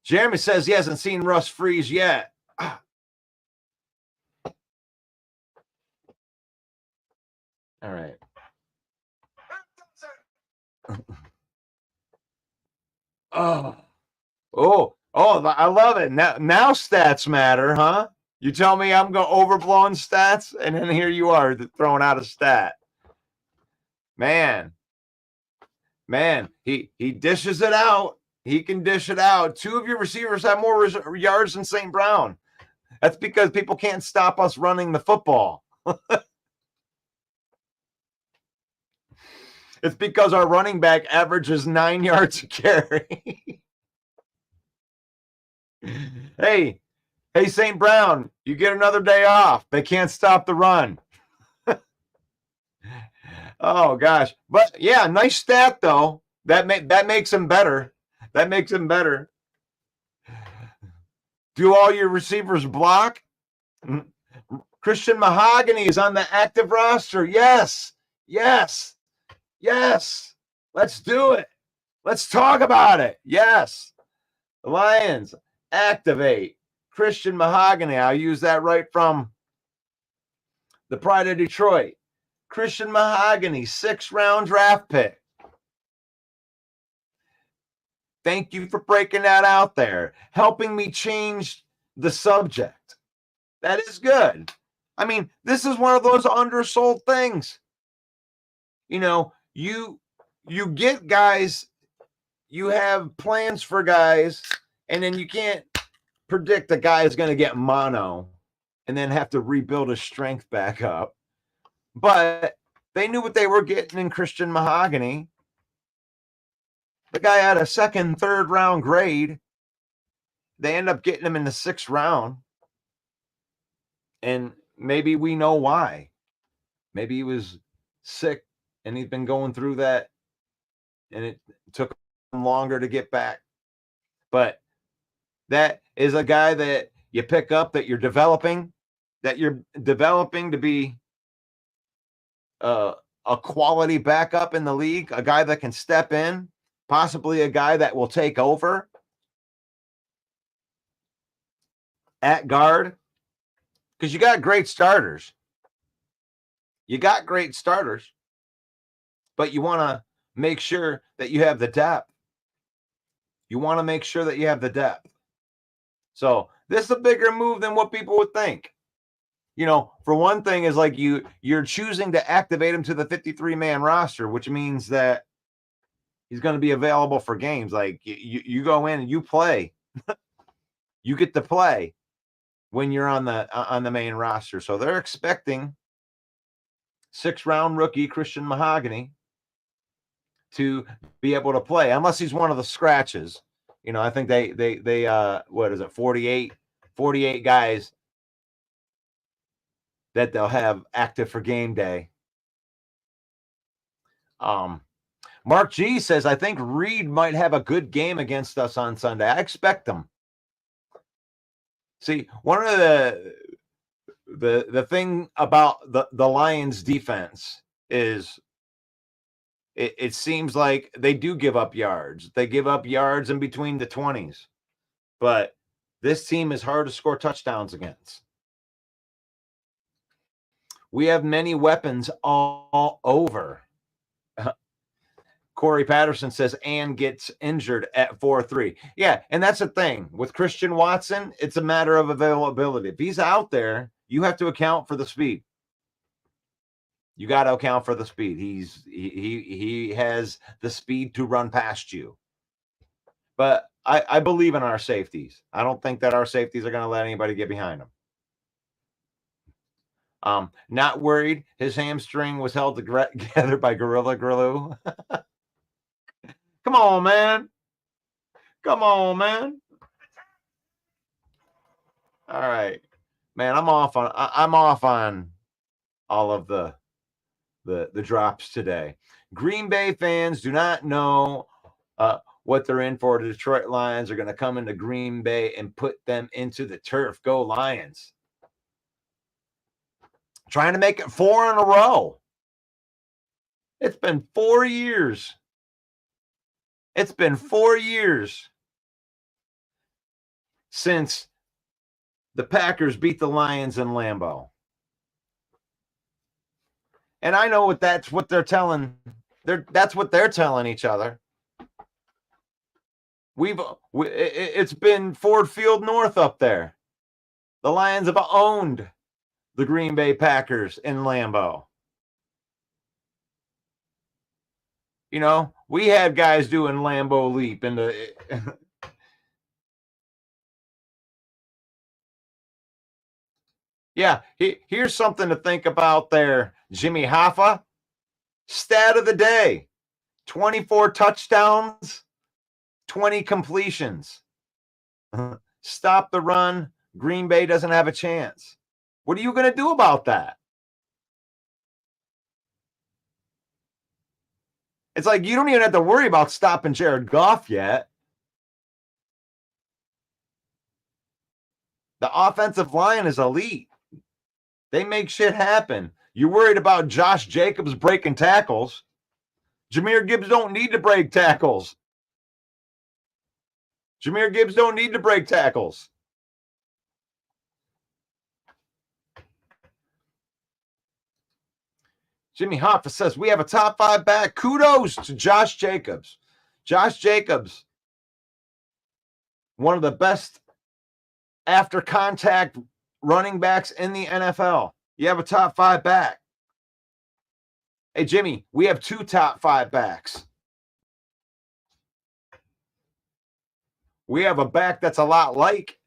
Jeremy says he hasn't seen Russ freeze yet. All right. Oh, I love it. Now stats matter, huh? You tell me I'm going overblowing stats, and then here you are throwing out a stat. Man, he dishes it out. He can dish it out. 2 of your receivers have more yards than St. Brown. That's because people can't stop us running the football. It's because our running back averages 9 yards a carry. Hey, St. Brown, you get another day off. They can't stop the run. Oh gosh, but yeah, nice stat though. That makes him better. That makes him better. Do all your receivers block? Christian Mahogany is on the active roster. Yes. Let's do it. Let's talk about it. Yes. The Lions activate Christian Mahogany. I'll use that right from the Pride of Detroit. Christian Mahogany, 6th-round draft pick. Thank you for breaking that out there, helping me change the subject. That is good. I mean, this is one of those undersold things. You know, you get guys, you have plans for guys, and then you can't predict a guy is going to get mono and then have to rebuild his strength back up. But they knew what they were getting in Christian Mahogany. The guy had a 2nd, 3rd round grade. They end up getting him in the 6th round. And maybe we know why. Maybe he was sick and he's been going through that and it took him longer to get back. But that is a guy that you pick up, that you're developing to be a quality backup in the league, a guy that can step in, possibly a guy that will take over at guard, because you got great starters. But you want to make sure that you have the depth. So this is a bigger move than what people would think. You know, for one thing is like you're choosing to activate him to the 53-man roster, which means that he's going to be available for games. Like you go in and you play. You get to play when you're on the main roster. So they're expecting 6th-round rookie Christian Mahogany to be able to play, unless he's one of the scratches. You know, I think they what is it, 48 guys that they'll have active for game day. Mark G says, I think Reed might have a good game against us on Sunday. I expect him. See, one of the thing about the Lions defense is it seems like they do give up yards. They give up yards in between the 20s. But this team is hard to score touchdowns against. We have many weapons all over. Corey Patterson says Ann gets injured at 4-3. Yeah, and that's the thing. With Christian Watson, it's a matter of availability. If he's out there, you have to account for the speed. You got to account for the speed. He has the speed to run past you. But I believe in our safeties. I don't think that our safeties are going to let anybody get behind them. Not worried. His hamstring was held together by Gorilla Glue. Come on, man. Come on, man. All right, man. I'm off on all of the drops today. Green Bay fans do not know what they're in for. The Detroit Lions are going to come into Green Bay and put them into the turf. Go Lions. Trying to make it 4 in a row. It's been 4 years. It's been 4 years since the Packers beat the Lions in Lambeau. And I know that's what they're telling. That's what they're telling each other. It's been Ford Field North up there. The Lions have owned the Green Bay Packers in Lambeau. You know, we had guys doing Lambeau leap in the. Yeah, here's something to think about there. Jimmy Hoffa, stat of the day: 24 touchdowns, 20 completions. Stop the run. Green Bay doesn't have a chance. What are you going to do about that? It's like you don't even have to worry about stopping Jared Goff yet. The offensive line is elite. They make shit happen. You're worried about Josh Jacobs breaking tackles. Jahmyr Gibbs don't need to break tackles. Jahmyr Gibbs don't need to break tackles. Jimmy Hoffa says, we have a top 5 back. Kudos to Josh Jacobs. Josh Jacobs, one of the best after contact running backs in the NFL. You have a top 5 back. Hey, Jimmy, we have 2 top 5 backs. We have a back that's a lot like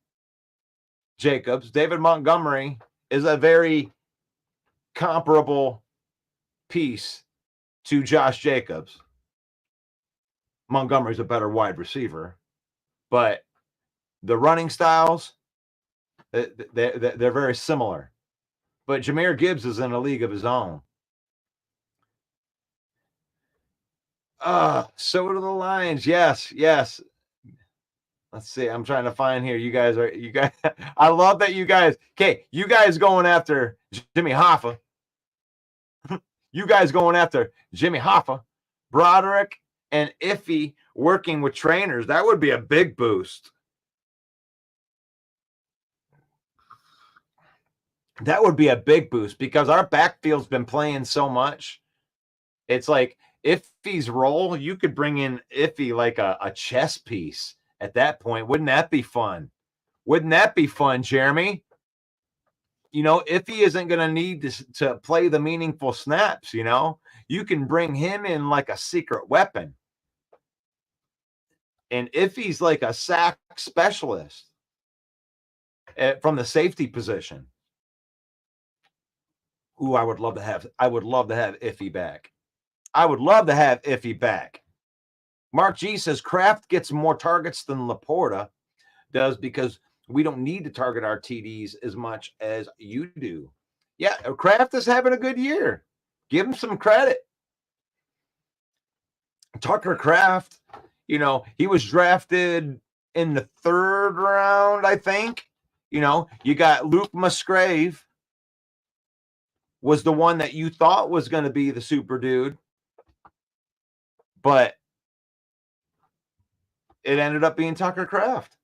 Jacobs. David Montgomery is a very comparable piece to Josh Jacobs. Montgomery's a better wide receiver, but the running styles, they're very similar. But Jahmyr Gibbs is in a league of his own. So do the Lions. Yes. Let's see. I'm trying to find here. You guys. I love that you guys. Okay, you guys going after Jimmy Hoffa. You guys going after Jimmy Hoffa, Broderick, and Iffy working with trainers. That would be a big boost. That would be a big boost because our backfield's been playing so much. It's like Iffy's role, you could bring in Iffy like a chess piece at that point. Wouldn't that be fun? Wouldn't that be fun, Jeremy? You know, Iffy isn't going to need to play the meaningful snaps, you know. You can bring him in like a secret weapon. And Iffy's like a sack specialist from the safety position. Ooh, I would love to have Iffy back. I would love to have Iffy back. Mark G says Kraft gets more targets than Laporta does because we don't need to target our TDs as much as you do. Yeah, Kraft is having a good year. Give him some credit. Tucker Kraft, you know, he was drafted in the 3rd round, I think. You know, you got Luke Musgrave was the one that you thought was going to be the super dude. But it ended up being Tucker Kraft.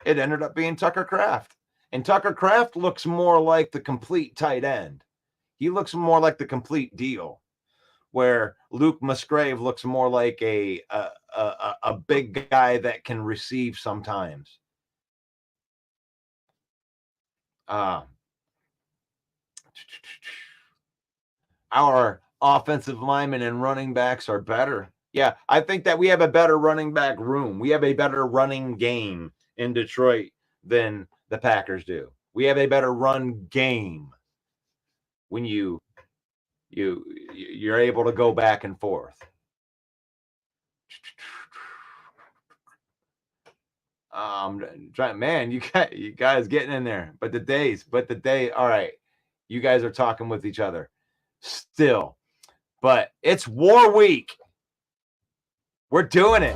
It ended up being Tucker Kraft. And Tucker Kraft looks more like the complete tight end. He looks more like the complete deal, where Luke Musgrave looks more like a big guy that can receive sometimes. Our offensive linemen and running backs are better. Yeah, I think that we have a better running back room. We have a better running game in Detroit than the Packers do. We have a better run game when you're able to go back and forth. Man, you guys getting in there. But the day, all right, you guys are talking with each other still. But it's war week. We're doing it.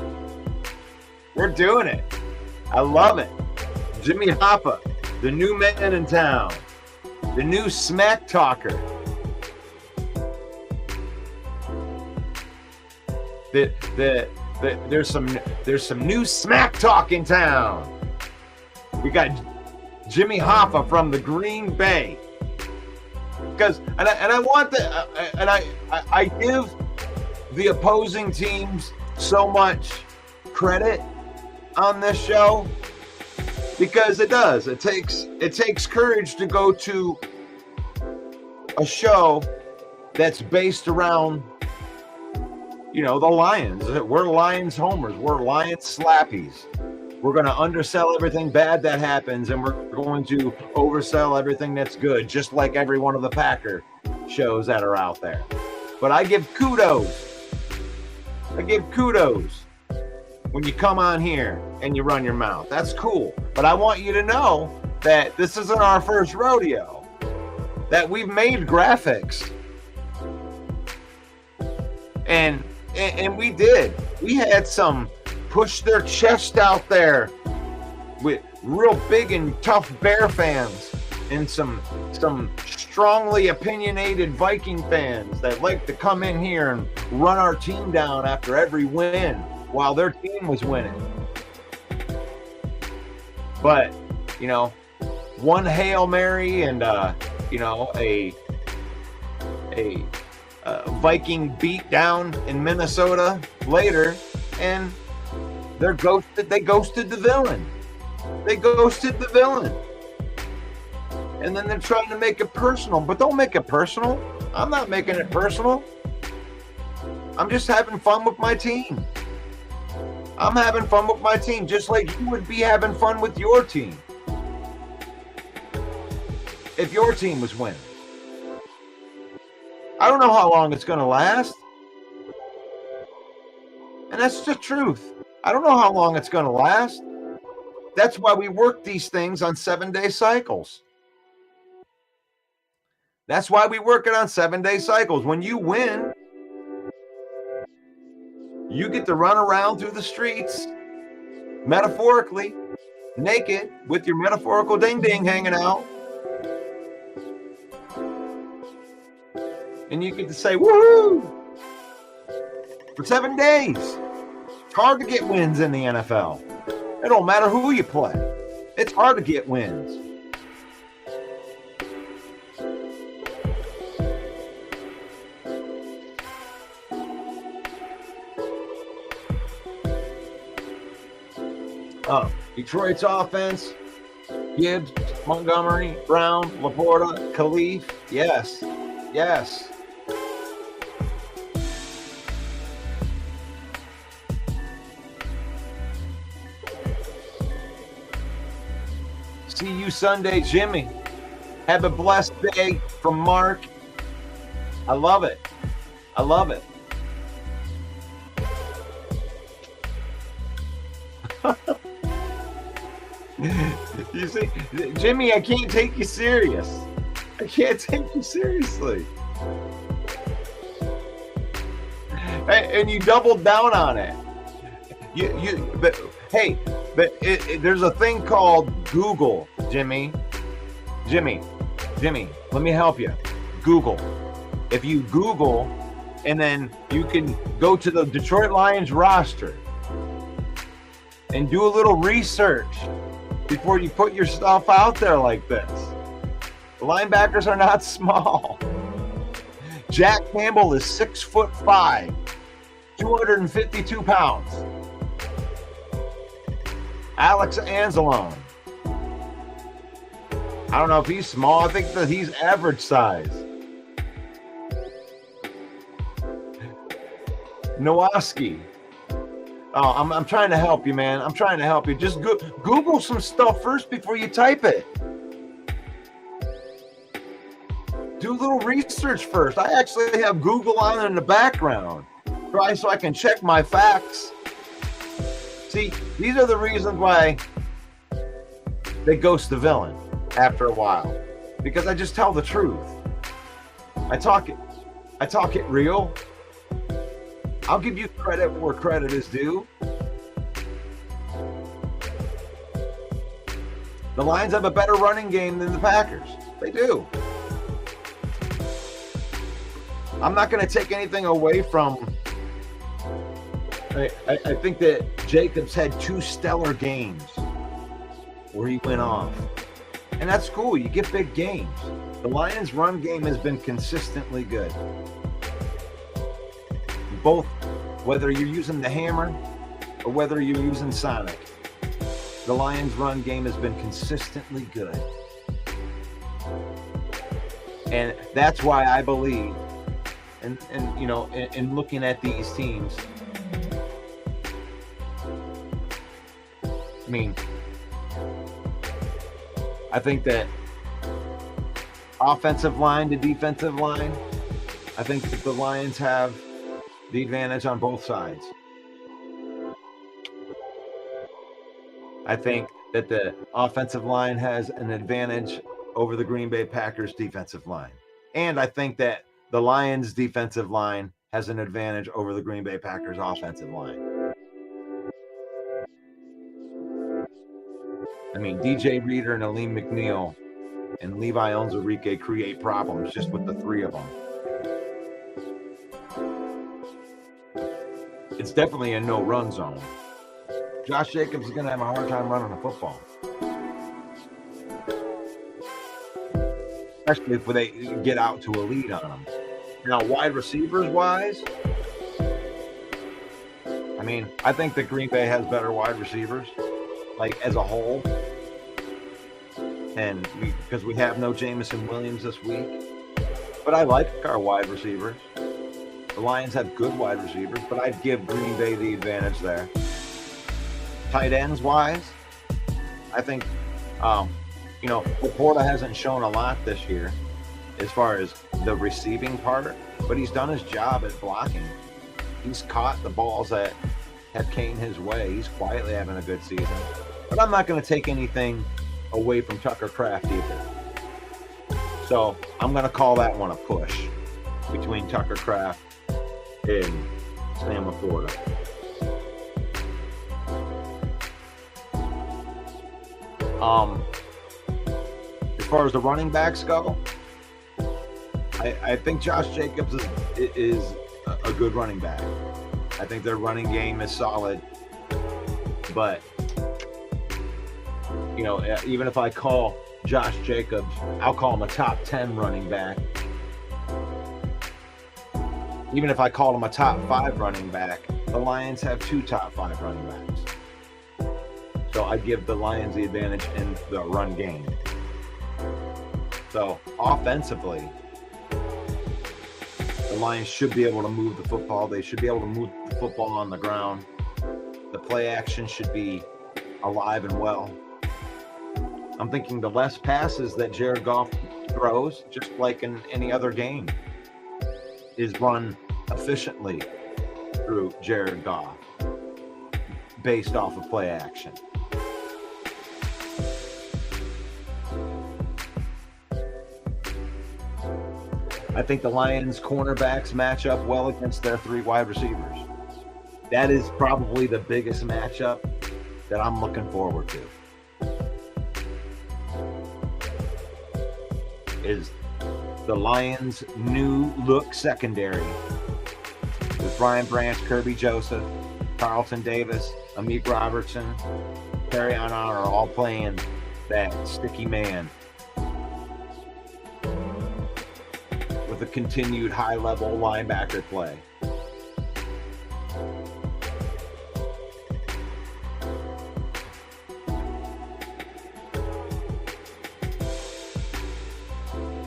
We're doing it. I love it. Jimmy Hoffa, the new man in town, the new smack talker. There's some new smack talk in town. We got Jimmy Hoffa from the Green Bay. Because I want to I give the opposing teams so much credit on this show, because it does. It takes courage to go to a show that's based around, the Lions. We're Lions homers. We're Lions slappies. We're going to undersell everything bad that happens, and we're going to oversell everything that's good, just like every one of the Packer shows that are out there. But I give kudos. When you come on here and you run your mouth. That's cool. But I want you to know that this isn't our first rodeo, that we've made graphics. And we did. We had some push their chest out there with real big and tough Bear fans, and some strongly opinionated Viking fans that like to come in here and run our team down after every win while their team was winning. But, one Hail Mary and, a Viking beat down in Minnesota later, and they ghosted the villain. And then they're trying to make it personal, but don't make it personal. I'm not making it personal. I'm just having fun with my team. I'm having fun with my team, just like you would be having fun with your team if your team was winning. I don't know how long it's going to last. And that's the truth. I don't know how long it's going to last. That's why we work these things on 7-day cycles. That's why we work it on 7-day cycles. When you win, you get to run around through the streets, metaphorically, naked, with your metaphorical ding-ding hanging out. And you get to say, woohoo! For 7 days. It's hard to get wins in the NFL. It don't matter who you play. It's hard to get wins. Detroit's offense, Gibbs, Montgomery, Brown, Laporta, Khalif. Yes. See you Sunday, Jimmy. Have a blessed day from Mark. I love it. You see, Jimmy, I can't take you serious. I can't take you seriously. And you doubled down on it. There's a thing called Google, Jimmy. Jimmy, let me help you. Google. If you Google And then you can go to the Detroit Lions roster and do a little research before you put your stuff out there like this. The linebackers are not small. Jack Campbell is 6'5", 252 pounds. Alex Anzalone. I don't know if he's small. I think that he's average size. Nowaski. Oh, I'm trying to help you, man. I'm trying to help you. Just Google some stuff first before you type it. Do a little research first. I actually have Google on in the background, right, so I can check my facts. See, these are the reasons why they ghost the villain after a while, because I just tell the truth. I talk it real. I'll give you credit where credit is due. The Lions have a better running game than the Packers. They do. I'm not going to take anything away from. I think that Jacobs had 2 stellar games where he went off. And that's cool. You get big games. The Lions' run game has been consistently good. Both, whether you're using the hammer or whether you're using Sonic, the Lions' run game has been consistently good. And that's why I believe, and you know, in looking at these teams, I mean, I think that offensive line to defensive line, I think that the Lions have the advantage on both sides. I think that the offensive line has an advantage over the Green Bay Packers defensive line. And I think that the Lions defensive line has an advantage over the Green Bay Packers offensive line. I mean, DJ Reader and Aleem McNeil and Levi Onwuzurike create problems just with the 3 of them. It's definitely a no-run zone. Josh Jacobs is going to have a hard time running the football. Especially if they get out to a lead on him. Now, wide receivers-wise, I mean, I think that Green Bay has better wide receivers, like as a whole. And because we have no Jameson Williams this week. But I like our wide receivers. The Lions have good wide receivers, but I'd give Green Bay the advantage there. Tight ends wise, I think, you know, Laporta hasn't shown a lot this year as far as the receiving part, but he's done his job at blocking. He's caught the balls that have came his way. He's quietly having a good season. But I'm not going to take anything away from Tucker Kraft either. So I'm going to call that one a push between Tucker Kraft and Sam Laporta. As far as the running backs go, I think Josh Jacobs is a good running back. I think their running game is solid, but you know, even if I call Josh Jacobs, I'll call him a top 10 running back. Even if I call him a top 5 running back, the Lions have 2 top 5 running backs. So I give the Lions the advantage in the run game. So offensively, the Lions should be able to move the football. They should be able to move the football on the ground. The play action should be alive and well. I'm thinking the less passes that Jared Goff throws, just like in any other game, is run efficiently through Jared Goff based off of play action. I think the Lions cornerbacks match up well against their 3 wide receivers. That is probably the biggest matchup that I'm looking forward to. Is the Lions' new look secondary Brian Branch, Kirby Joseph, Carlton Davis, Amik Robertson, Perry on are all playing that sticky man with a continued high-level linebacker play.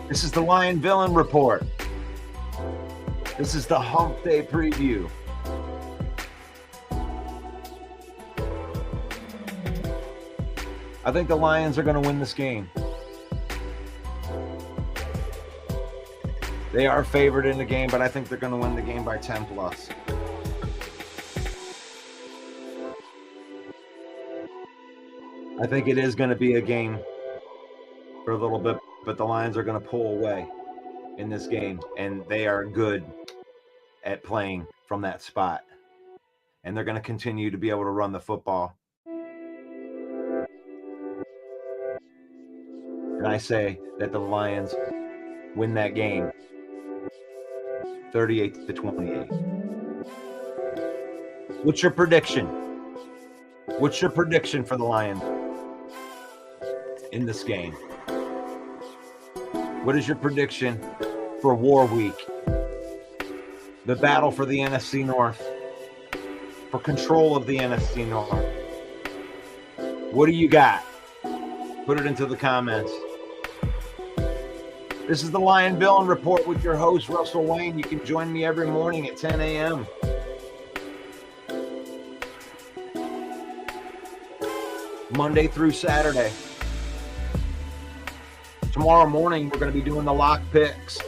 This is the Lion Villain Report. This is the Hump Day preview. I think the Lions are going to win this game. They are favored in the game, but I think they're going to win the game by 10 plus. I think it is going to be a game for a little bit, but the Lions are going to pull away in this game, and they are good at playing from that spot. And they're going to continue to be able to run the football. And I say that the Lions win that game 38-28. What's your prediction? What's your prediction for the Lions in this game? What is your prediction for War Week? The battle for the NFC North, for control of the NFC North. What do you got? Put it into the comments. This is the Lion Villain Report with your host, Russell Wayne. You can join me every morning at 10 a.m. Monday through Saturday. Tomorrow morning, we're going to be doing the lock picks.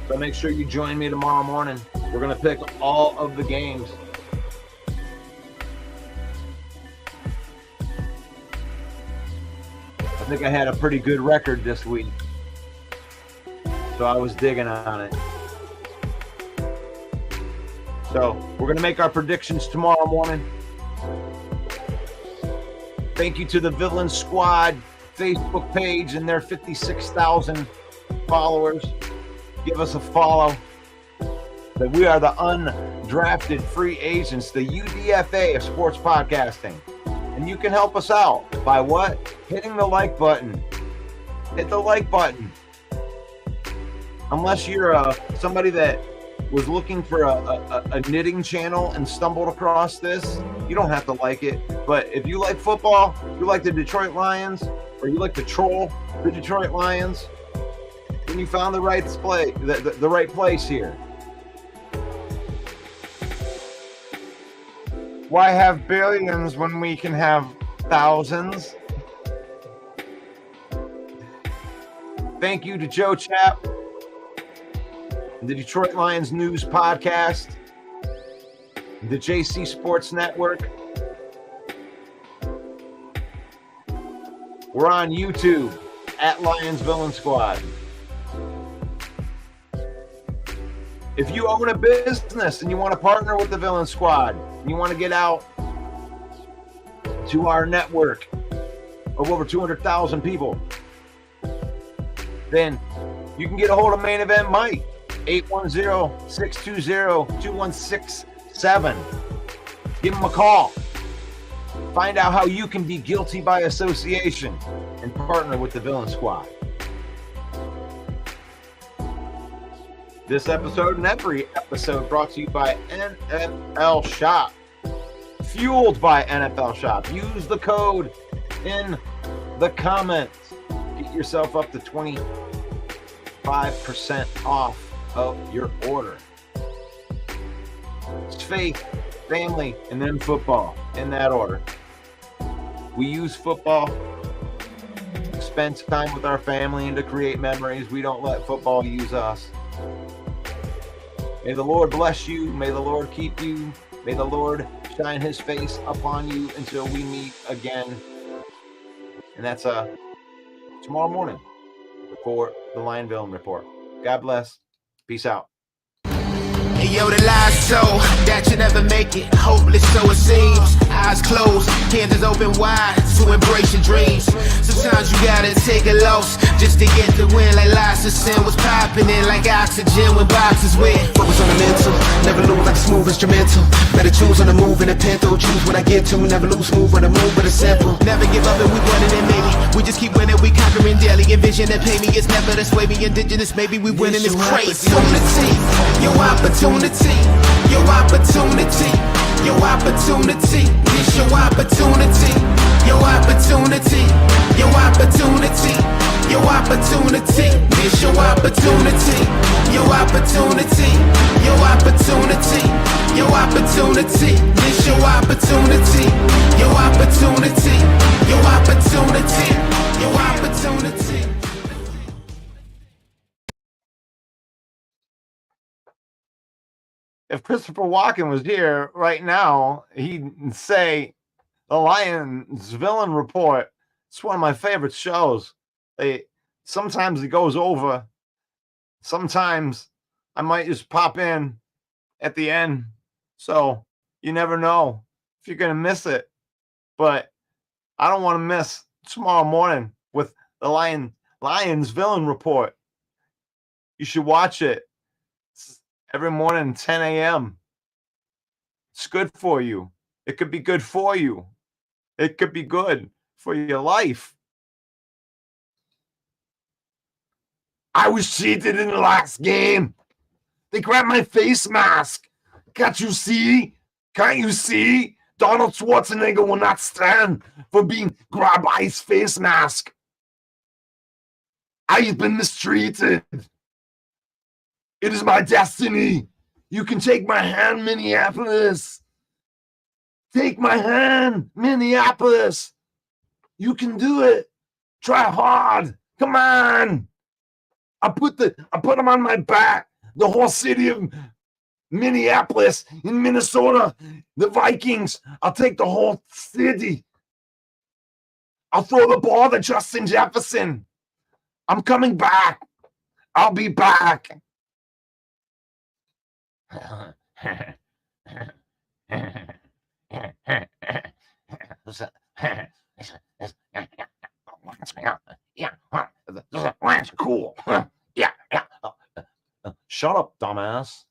So make sure you join me tomorrow morning. We're going to pick all of the games. I think I had a pretty good record this week. So I was digging on it. So we're going to make our predictions tomorrow morning. Thank you to the Villain Squad Facebook page and their 56,000 followers. Give us a follow. That we are the undrafted free agents, the UDFA of sports podcasting. And you can help us out by what? Hitting the like button. Hit the like button. Unless you're somebody that was looking for a knitting channel and stumbled across this, you don't have to like it. But if you like football, you like the Detroit Lions, or you like to troll the Detroit Lions, then you found the right the right place here. Why have billions when we can have thousands? Thank you to Joe Chapp, the Detroit Lions News Podcast, the JC Sports Network. We're on YouTube at Lions Villain Squad. If you own a business and you want to partner with the Villain Squad, and you want to get out to our network of over 200,000 people, then you can get a hold of Main Event Mike, 810-620-2167. Give him a call. Find out how you can be guilty by association and partner with the Villain Squad. This episode and every episode brought to you by NFL Shop. Fueled by NFL Shop. Use the code in the comments. Get yourself up to 25% off of your order. It's faith, family, and then football in that order. We use football to spend time with our family and to create memories. We don't let football use us. May the Lord bless you. May the Lord keep you. May the Lord shine his face upon you until we meet again. And that's tomorrow morning for the Lion Villain Report. God bless. Peace out. Hey, yo, the lies so that you never make it. Hopeless, so it seems. Eyes closed, hands is open wide to embrace your dreams. Sometimes you gotta take a loss just to get the win. Like lots of sin was popping in like oxygen when boxes wet. Focus on the mental, never lose like a smooth instrumental. Better choose on the move in a pinto. Choose when I get to, never lose, move on the move, but it's simple. Never give up and we running it maybe. We just keep winning, we conquering daily. Envision that pay me, it's never the sway me. Indigenous, maybe we winning this crazy. Opportunity, your opportunity, your opportunity, your opportunity. It's your opportunity, your opportunity, your opportunity, your opportunity. It's your opportunity, your opportunity, your opportunity, your opportunity. It's your opportunity, your opportunity, your opportunity, your opportunity. If Christopher Walken was here right now, he'd say the Lions Villain Report. It's one of my favorite shows. Sometimes it goes over. Sometimes I might just pop in at the end. So you never know if you're going to miss it. But I don't want to miss tomorrow morning with the Lions Villain Report. You should watch it. It's every morning, 10 a.m. It's good for you. It could be good for you. It could be good for your life. I was cheated in the last game. They grabbed my face mask. Can't you see? Can't you see? Donald Schwarzenegger will not stand for being grabbed by his face mask. I've been mistreated. It is my destiny. You can take my hand, Minneapolis. Take my hand, Minneapolis. You can do it. Try hard. Come on. I put them on my back. The whole city of Minneapolis in Minnesota, the Vikings. I'll take the whole city. I'll throw the ball to Justin Jefferson. I'm coming back. I'll be back. Cool. Yeah. Shut up, dumbass.